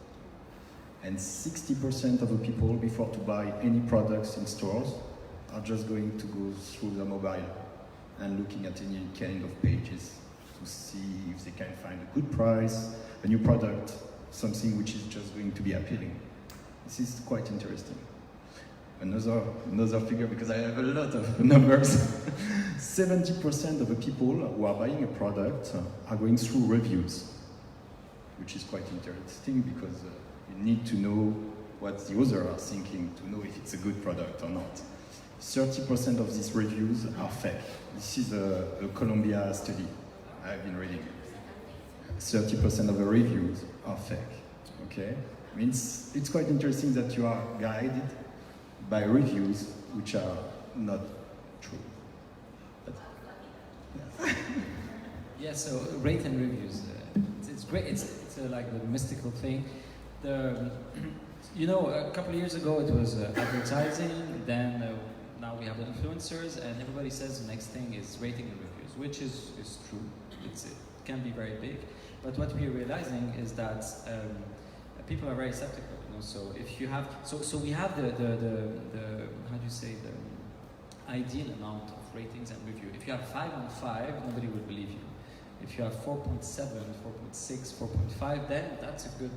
And 60% of the people, before to buy any products in stores, are just going to go through their mobile and looking at any kind of pages to see if they can find a good price, a new product, something which is just going to be appealing. This is quite interesting. Another figure, because I have a lot of numbers. 70% of the people who are buying a product are going through reviews, which is quite interesting because you need to know what the others are thinking to know if it's a good product or not. 30% of these reviews are fake. This is a Columbia study I've been reading. 30% of the reviews are fake. Okay? Means it's quite interesting that you are guided by reviews which are not true. But, yeah. Yeah, so rate and reviews. It's great. It's like the mystical thing. A couple of years ago it was advertising. Then now we have the influencers, and everybody says the next thing is rating and reviews, which is true. It can be very big, but what we're realizing is that people are very skeptical. So if you have, so we have the how do you say, the ideal amount of ratings and review. If you have 5 on 5, nobody will believe you. If you have 4.7, 4.6, 4.5, then that's a good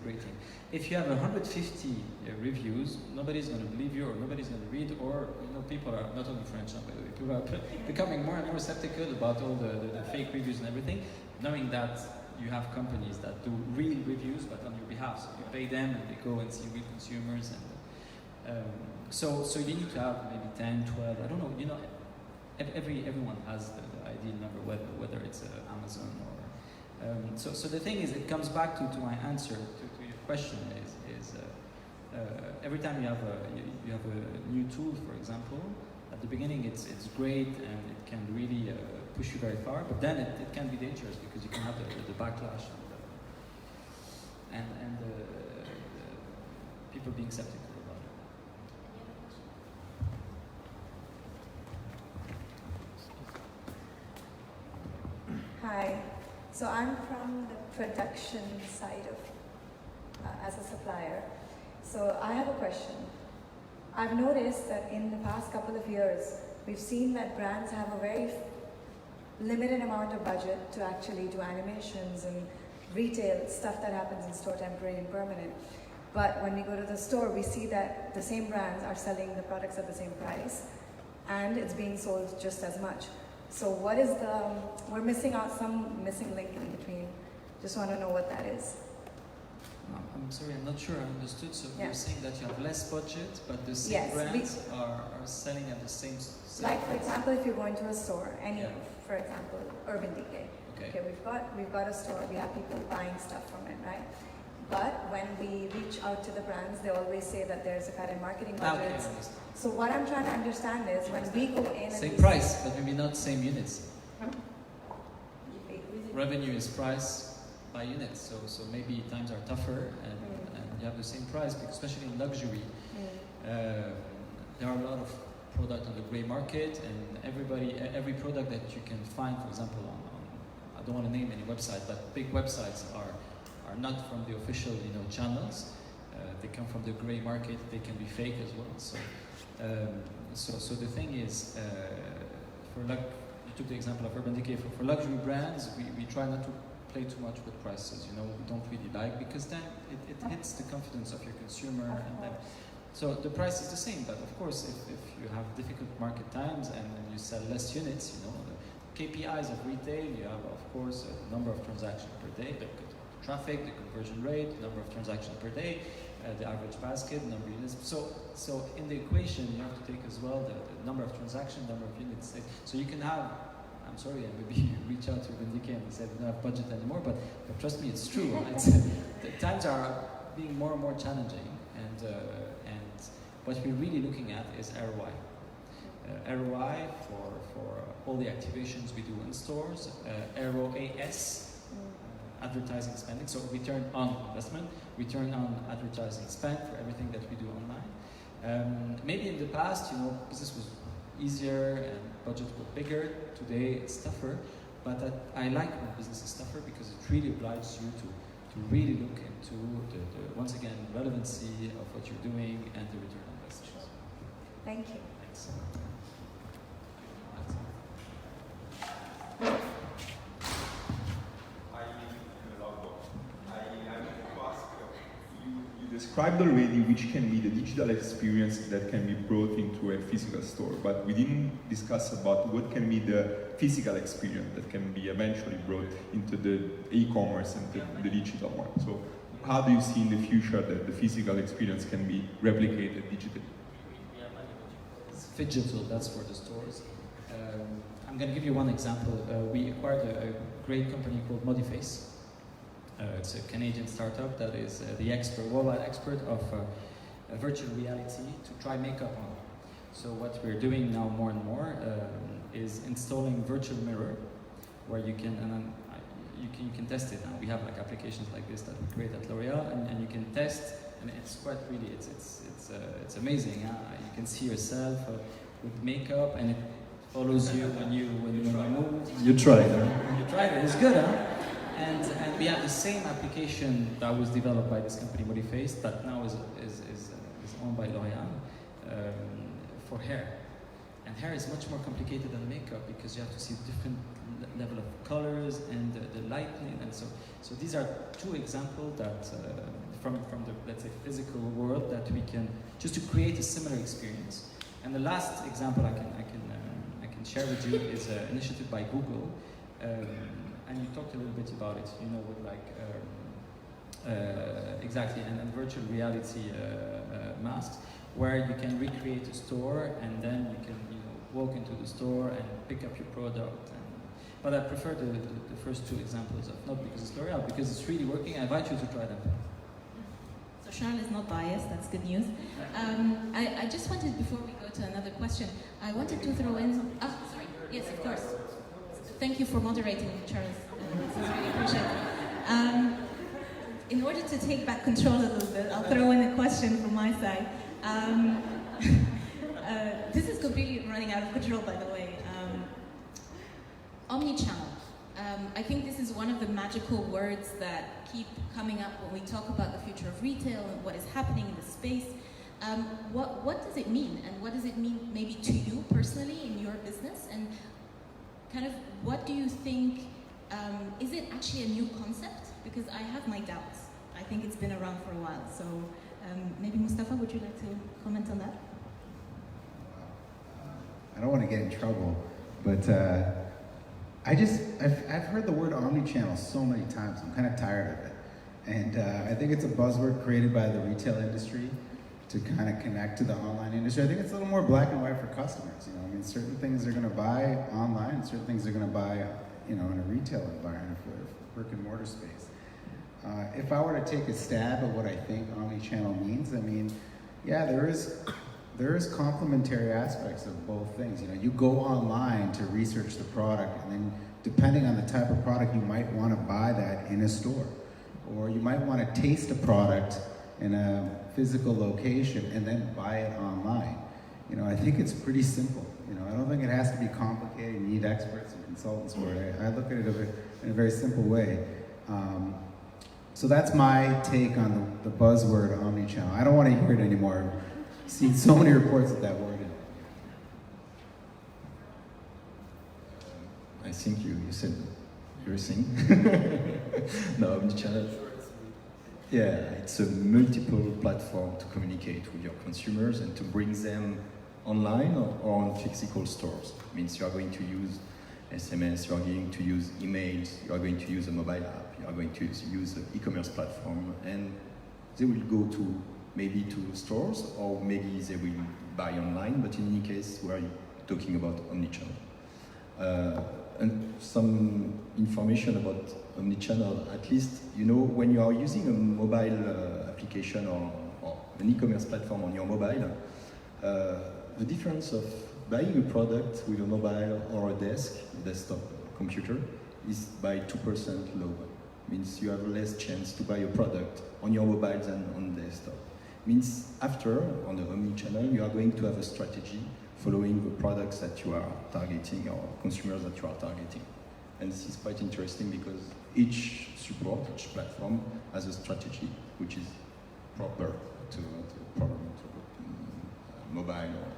rating. If you have 150 reviews, nobody's going to believe you, or nobody's going to read, or people are not only French, by the way, people are becoming more and more skeptical about all the fake reviews and everything, knowing that you have companies that do real reviews, but on your behalf. So you pay them, and they go and see real consumers, and so you need to have maybe 10, 12. I don't know. Everyone has the ideal number, whether it's Amazon or. So the thing is, it comes back to my answer to your question is every time you have a new tool, for example, at the beginning it's great and it can really push you very far, but then it can be dangerous because you can have the backlash and people being skeptical about it. Hi. So I'm from the production side of, as a supplier. So I have a question. I've noticed that in the past couple of years, we've seen that brands have a very limited amount of budget to actually do animations and retail stuff that happens in store, temporary and permanent. But when we go to the store, we see that the same brands are selling the products at the same price, and it's being sold just as much. So what is we're missing out some missing link in between. Just want to know what that is. I'm sorry, I'm not sure I understood. So Yeah. you're saying that you have less budget, but the same Yes, brands are selling at the same Like for price? example, if you're going to a store, Yeah. for example, Urban Decay. Okay. We've got a store, we have people buying stuff from it, right? But when we reach out to the brands, they always say that there's a cut in marketing Okay, I budgets. understand. So what I'm trying to understand is when we go in and Same we price, but maybe not same units. Huh? Revenue is price by unit, so maybe times are tougher and you have the same price, because especially in luxury, there are a lot of product on the grey market, and every product that you can find, for example, on I don't want to name any website, but big websites are not from the official channels. They come from the grey market. They can be fake as well. So the thing is, you took the example of Urban Decay. For luxury brands, we try not to play too much with prices. We don't really like, because then it hits the confidence of your consumer. And then, so the price is the same, but of course, if you have difficult market times and you sell less units, the KPIs of retail, you have of course a number of transactions per day, the traffic, the conversion rate, the number of transactions per day, the average basket, number of units. So in the equation, you have to take as well the number of transactions, number of units. So you can have, I'm sorry, and maybe you reach out to Vindike and they said we don't have budget anymore, but trust me, it's true. The times are being more and more challenging, and what we're really looking at is ROI. ROI for all the activations we do in stores, ROAS, advertising spending, so return on investment, return on advertising spend for everything that we do online. Maybe in the past, business was easier and budgets were bigger. Today it's tougher, but I like when business is tougher, because it really obliges you to really look into the once again, relevancy of what you're doing and the return on investment. Thank you. Thanks. You described already which can be the digital experience that can be brought into a physical store, but we didn't discuss about what can be the physical experience that can be eventually brought into the e-commerce and the digital one. So how do you see in the future that the physical experience can be replicated digitally? It's phygital, that's for the stores. I'm going to give you one example. We acquired a great company called Modiface. It's a Canadian startup that is the worldwide expert of virtual reality to try makeup on. So what we're doing now more and more is installing virtual mirror, where you can test it now. We have like applications like this that we create at L'Oreal, and you can test, and it's quite really it's amazing. You can see yourself with makeup, and it follows you when you move. You tried, huh? You tried it. It's good, huh? And we have the same application that was developed by this company Modiface, that now is owned by L'Oreal, for hair. And hair is much more complicated than makeup because you have to see different level of colors and the lighting, and so these are two examples that from the, let's say, physical world that we can just to create a similar experience. And the last example I can share with you is an initiative by Google, and you talked a little bit about it, you know, with like exactly, and virtual reality masks, where you can recreate a store and then you can, you know, walk into the store and pick up your product. But I prefer the first two examples, not because it's L'Oreal, because it's really working. I invite you to try them. So Charles is not biased, that's good news. I just wanted, before we go to another question, I wanted to throw in, sorry, yes, of course. Thank you for moderating, Charles. This is really appreciated. In order to take back control a little bit, I'll throw in a question from my side. This is completely running out of control, by the way. Omnichannel. I think this is one of the magical words that keep coming up when we talk about the future of retail and what is happening in the space. What does it mean, and what does it mean maybe to you personally in your business, and kind of what do you think, is it actually a new concept? Because I have my doubts. I think it's been around for a while. So maybe Mustafa, would you like to comment on that? I don't want to get in trouble, but I've heard the word omnichannel so many times. I'm kind of tired of it. And I think it's a buzzword created by the retail industry to kind of connect to the online industry. I think it's a little more black and white for customers. You know, I mean, certain things they're going to buy online, certain things they're going to buy, you know, in a retail environment, for brick and mortar space. If I were to take a stab at what I think omnichannel means, I mean, yeah, there is complementary aspects of both things. You know, you go online to research the product, and then depending on the type of product, you might want to buy that in a store, or you might want to taste a product in a physical location and then buy it online. You know, I think it's pretty simple. You know, I don't think it has to be complicated. You need experts and consultants for it. I look at it in a very simple way. So that's my take on the buzzword omnichannel. I don't want to hear it anymore. I've seen so many reports of that word. I think you said everything. No, omnichannel. Yeah, it's a multiple platform to communicate with your consumers and to bring them online or on physical stores. It means you are going to use SMS, you are going to use emails, you are going to use a mobile app, you are going to use an e-commerce platform, and they will go to maybe to stores, or maybe they will buy online, but in any case, we are talking about omnichannel. And some information about omnichannel, at least, you know, when you are using a mobile application or an e-commerce platform on your mobile, the difference of buying a product with a mobile or a desktop computer is by 2% lower. Means you have less chance to buy a product on your mobile than on desktop. Means after, on the omnichannel, you are going to have a strategy following the products that you are targeting or consumers that you are targeting. And this is quite interesting because each support, each platform has a strategy which is proper to mobile or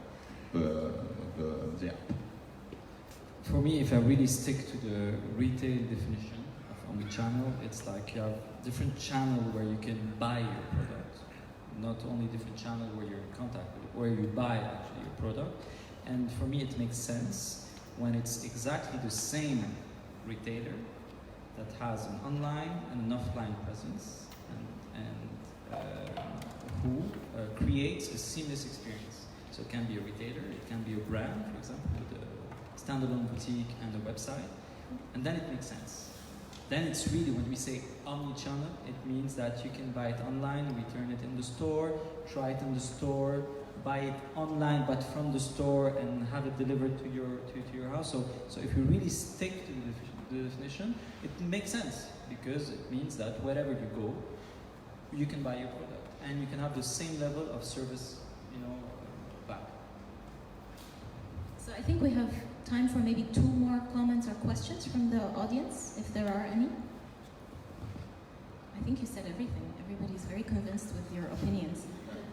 the app. For me, if I really stick to the retail definition of omnichannel, it's like you have different channels where you can buy your product, not only different channels where you're in contact with, where you buy actually your product. And for me, it makes sense when it's exactly the same retailer that has an online and an offline presence and who creates a seamless experience. So it can be a retailer, it can be a brand, for example, with a standalone boutique and a website, and then it makes sense. Then it's really, when we say omnichannel, it means that you can buy it online, return it in the store, try it in the store, buy it online but from the store and have it delivered to your house. So if you really stick to the definition, it makes sense because it means that wherever you go, you can buy your product and you can have the same level of service, you know, back. So I think we have time for maybe 2 more comments or questions from the audience, if there are any. I think you said everything. Everybody's very convinced with your opinions.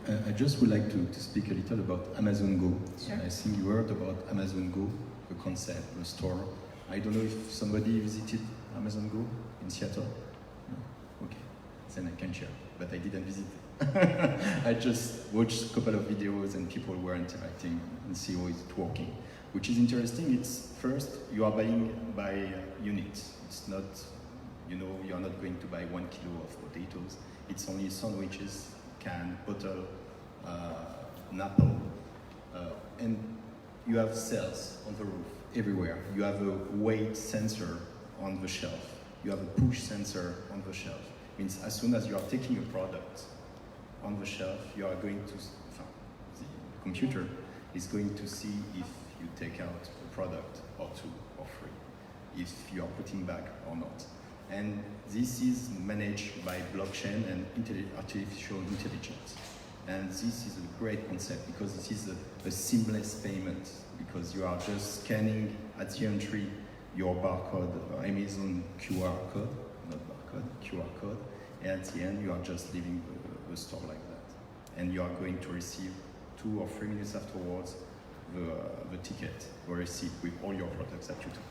I just would like to speak a little about Amazon Go. Sure. I think you heard about Amazon Go, the concept, the store. I don't know if somebody visited Amazon Go in Seattle. No? Okay, then I can share, but I didn't visit. I just watched a couple of videos and people were interacting and see how it's working. Which is interesting. It's first, you are buying by units. It's not, you know, you are not going to buy 1 kilo of potatoes. It's only sandwiches, can, bottle, an apple, and you have cells on the roof everywhere. You have a weight sensor on the shelf. You have a push sensor on the shelf. Means as soon as you are taking a product on the shelf, you are going to, the computer is going to see if you take out a product or two or three, if you are putting back or not. And this is managed by blockchain and artificial intelligence. And this is a great concept because it is a seamless payment because you are just scanning at the entry your barcode, Amazon QR code, not barcode, QR code, and at the end you are just leaving the store like that. And you are going to receive 2 or 3 minutes afterwards the ticket or receipt with all your products that you took.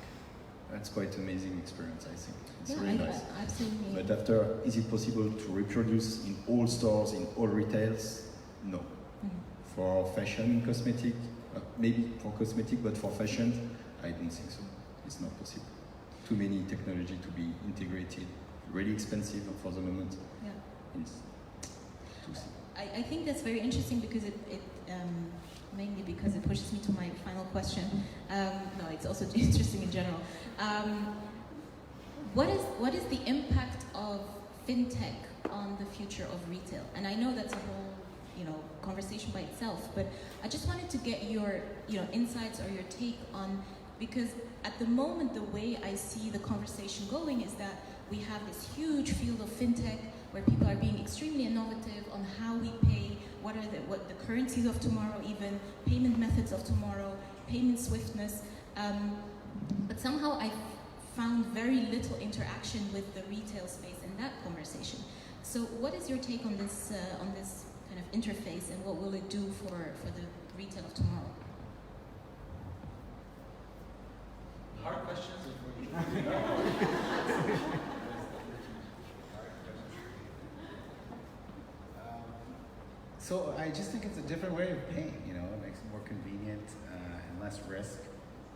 That's quite an amazing experience, I think. It's really nice. Absolutely. But after, is it possible to reproduce in all stores, in all retails? No. For fashion, cosmetic, maybe for cosmetic, but for fashion, I don't think so. It's not possible. Too many technology to be integrated, really expensive for the moment. Yeah. It's too simple. I think that's very interesting because it mainly because it pushes me to my final question. No, it's also interesting in general. What is the impact of fintech on the future of retail? And I know that's a whole conversation by itself, but I just wanted to get your insights or your take on, because at the moment the way I see the conversation going is that we have this huge field of fintech where people are being extremely innovative on how we pay, what the currencies of tomorrow, even payment methods of tomorrow, payment swiftness. But somehow I found very little interaction with the retail space in that conversation. So what is your take on this kind of interface, and what will it do for the retail of tomorrow? Hard questions. So I just think it's a different way of paying, it makes it more convenient and less risk,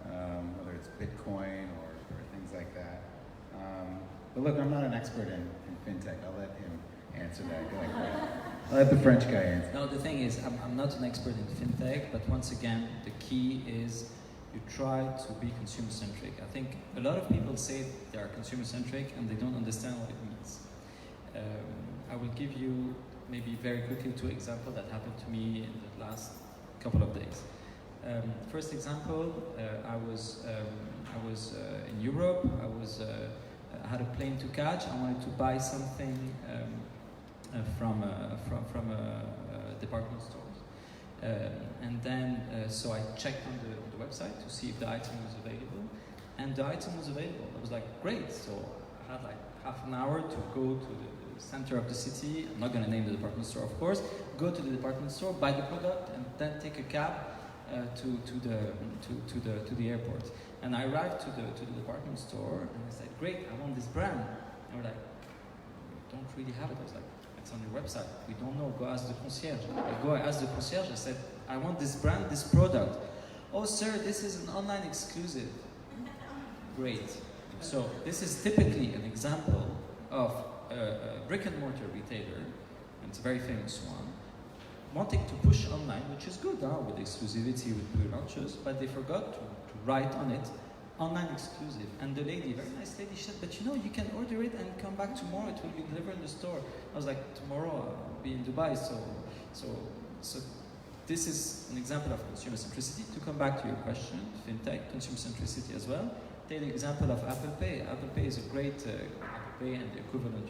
whether it's Bitcoin or things like that. But look, I'm not an expert in fintech. I'll let him answer that. Go ahead. I'll let the French guy answer. No, the thing is, I'm not an expert in fintech, but once again, the key is you try to be consumer-centric. I think a lot of people say they are consumer-centric and they don't understand what it means. I will give you maybe very quickly 2 examples that happened to me in the last couple of days. First example, I was in Europe. I had a plane to catch. I wanted to buy something from department stores, and then so I checked on the website to see if the item was available, and the item was available. I was like, great! So I had like half an hour to go to the center of the city. I'm not going to name the department store, of course. Go to the department store, buy the product, and then take a cab to the airport. And I arrived to the department store, and I said, great, I want this brand. And they were like, we don't really have it. I was like, it's on your website. We don't know. Go ask the concierge. I asked the concierge. I said, I want this brand, this product. Oh, sir, this is an online exclusive. Great. So this is typically an example of a brick and mortar retailer, and it's a very famous one, wanting to push online, which is good now with exclusivity with pre-launches, but they forgot to write on it, online exclusive. And the lady, very nice lady, she said, but you can order it and come back tomorrow, it will be delivered in the store. I was like, tomorrow I'll be in Dubai, so this is an example of consumer centricity. To come back to your question, fintech, consumer centricity as well. Take the example of Apple Pay. Apple Pay is a great, Apple Pay and the equivalent,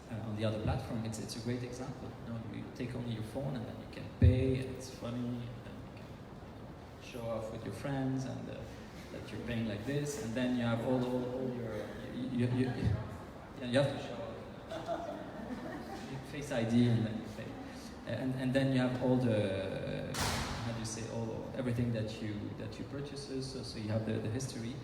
on the other platform, it's a great example. You take only your phone and then you can pay, and it's funny, and then you can show off with your friends, and that you're paying like this, and then you have all your, you have to show off Face ID, and then And then you have all the how do you say, everything that you purchases. So you have the history,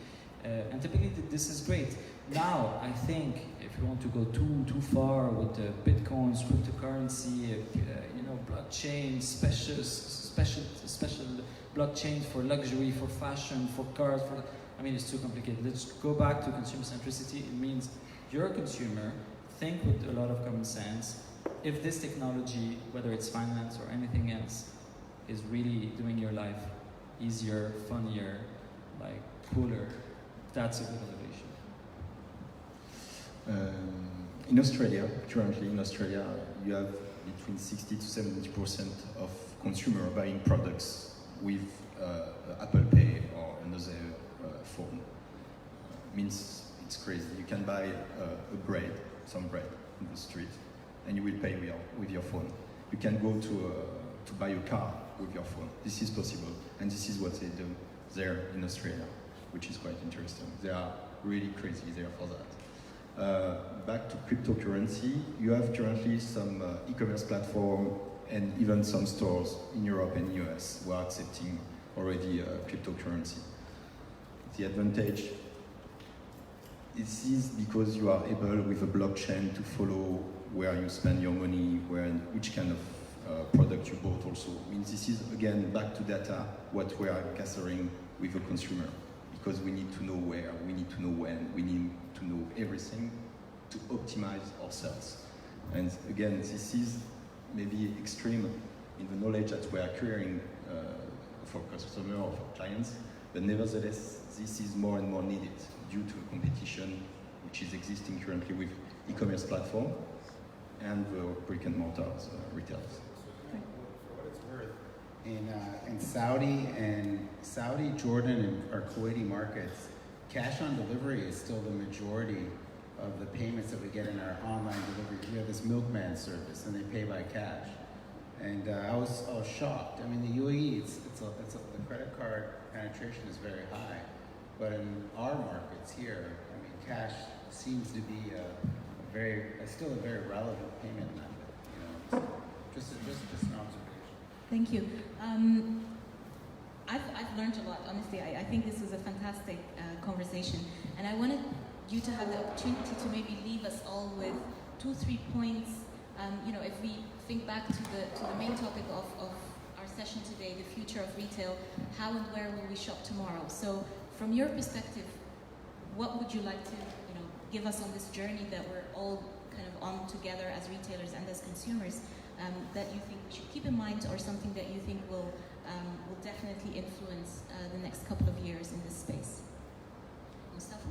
and typically this is great. Now I think if you want to go too far with the bitcoins, cryptocurrency, blockchain, special blockchain for luxury, for fashion, for cars. It's too complicated. Let's go back to consumer centricity. It means you're a consumer. Think with a lot of common sense. If this technology, whether it's finance or anything else, is really doing your life easier, funnier, cooler, that's a good innovation. In Australia, currently in Australia, you have between 60 to 70% of consumers buying products with Apple Pay or another phone. Means it's crazy. You can buy some bread in the street, and you will pay with your phone. You can go to buy a car with your phone. This is possible, and this is what they do there in Australia, which is quite interesting. They are really crazy there for that. Back to cryptocurrency, you have currently some e-commerce platform and even some stores in Europe and US who are accepting already cryptocurrency. The advantage is because you are able with a blockchain to follow where you spend your money, which kind of product you bought also. This is again back to data, what we are gathering with a consumer, because we need to know where, we need to know when, we need to know everything to optimize ourselves. And again, this is maybe extreme in the knowledge that we are acquiring for customers or for clients, but nevertheless, this is more and more needed due to competition which is existing currently with e-commerce platform and the brick and mortar retailers. For what it's worth, in Saudi, Jordan, or Kuwaiti markets, cash on delivery is still the majority of the payments that we get in our online delivery. We have this milkman service, and they pay by cash. And I was shocked. The UAE, the credit card penetration is very high, but in our markets here, cash seems to be still a very relevant payment method. Just an observation. Thank you. I've learned a lot, honestly. I think this was a fantastic conversation, and I wanted you to have the opportunity to maybe leave us all with 2-3 points. If we think back to the main topic of our session today, the future of retail, how and where will we shop tomorrow? So, from your perspective, what would you like to give us on this journey that we're all kind of on together as retailers and as consumers, that you think we should keep in mind, or something that you think will definitely influence the next couple of years in this space? Mustafa?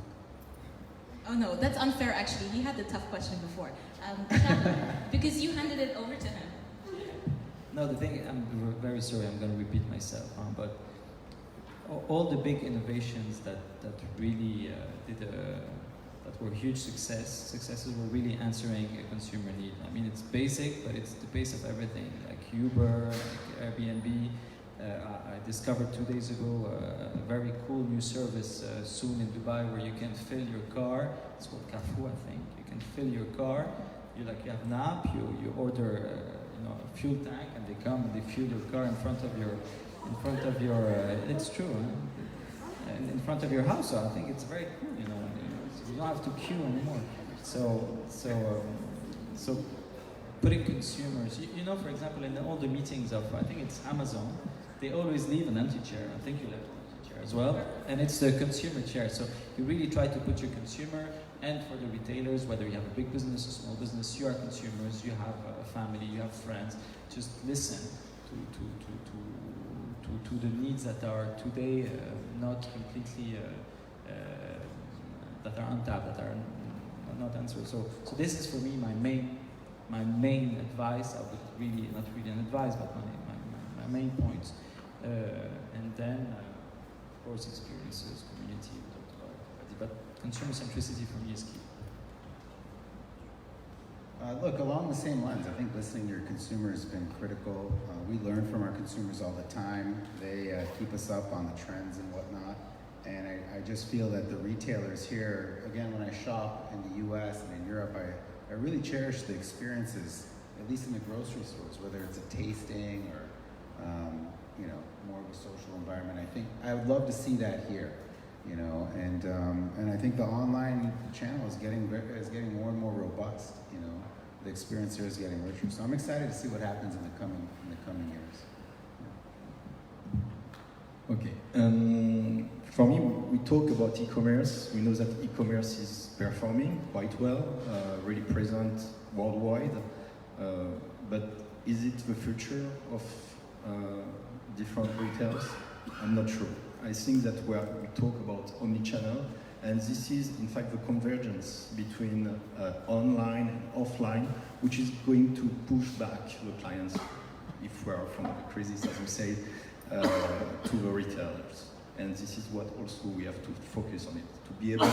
Oh no, that's unfair actually. He had the tough question before. Because you handed it over to him. No, the thing, I'm very sorry, I'm going to repeat myself, but all the big innovations that really that were huge successes were really answering a consumer need. It's basic, but it's the base of everything, like Uber, like Airbnb. I discovered 2 days ago a very cool new service soon in Dubai where you can fill your car. It's called Carrefour, I think. You can fill your car. You have an app. You order a fuel tank, and they come and they fuel your car in front of your. It's true. Huh? In front of your house. So I think it's very cool. You don't have to queue anymore. So putting consumers. For example, in all the meetings of, I think it's Amazon, they always leave an empty chair. I think you left an empty chair as well. And it's the consumer chair. So you really try to put your consumer, and for the retailers, whether you have a big business or small business, you are consumers, you have a family, you have friends. Just listen to the needs that are today not completely, that are untapped, that are not answered. So this is for me my main advice. I would really, not really an advice, but my main points. And then, of course, experiences, community, we talked about it already, but consumer centricity for me is key. Look, along the same lines, I think listening to your consumers has been critical. We learn from our consumers all the time. They keep us up on the trends and whatnot. And I just feel that the retailers here, again, when I shop in the US and in Europe, I really cherish the experiences at least in the grocery stores, whether it's a tasting or you know, more of a social environment. I think I would love to see that here, you know, and I think the online channel is getting more and more robust. You know, the experience here is getting richer. So I'm excited to see what happens in the coming years. Okay. For me, we talk about e-commerce. We know that e-commerce is performing quite well, really present worldwide. But is it the future of different retailers? I'm not sure. I think that we talk about omnichannel, and this is in fact the convergence between online and offline, which is going to push back the clients, if we are from the crisis, as we say, to the retailers. And this is what also we have to focus on it, to be able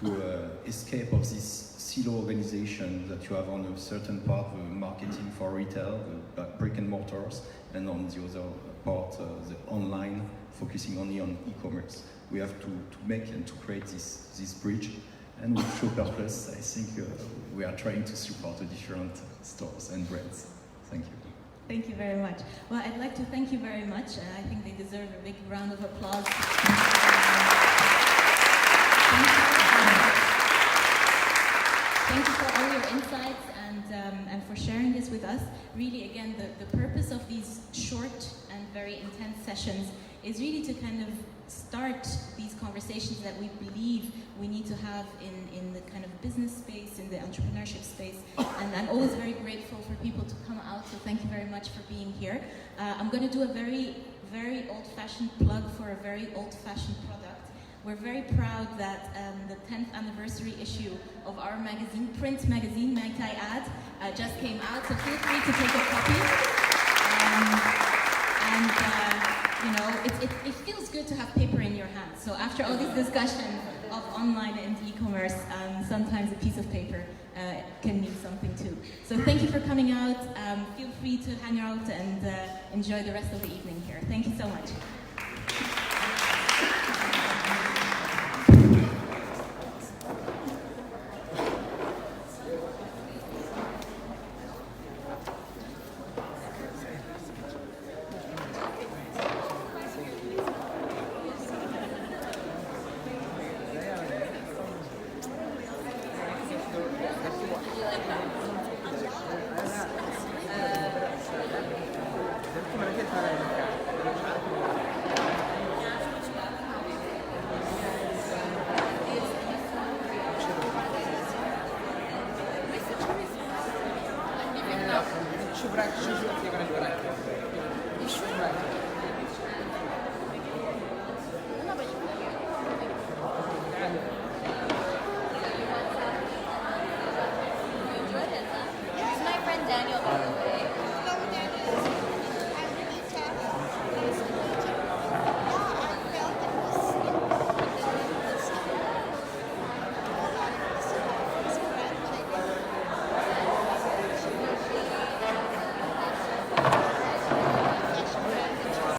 to escape of this silo organization that you have on a certain part, the marketing for retail, the brick and mortars, and on the other part, the online, focusing only on e-commerce. We have to make and to create this bridge. And with Shopper Plus, I think we are trying to support the different stores and brands. Thank you. Thank you very much. Well, I'd like to thank you very much. I think they deserve a big round of applause. Thank you for all your insights and for sharing this with us. Really, again, the purpose of these short and very intense sessions is really to kind of start these conversations that we believe we need to have in the kind of business space, in the entrepreneurship space. And I'm always very grateful for people to come out, so thank you very much for being here. I'm going to do a very, very old-fashioned plug for a very old-fashioned product. We're very proud that the 10th anniversary issue of our magazine, print magazine, might I add, just came out, so feel free to take a copy. You know, it feels good to have paper in your hands. So after all this discussion of online and e-commerce, sometimes a piece of paper can mean something too. So thank you for coming out. Feel free to hang out and enjoy the rest of the evening here. Thank you so much. Para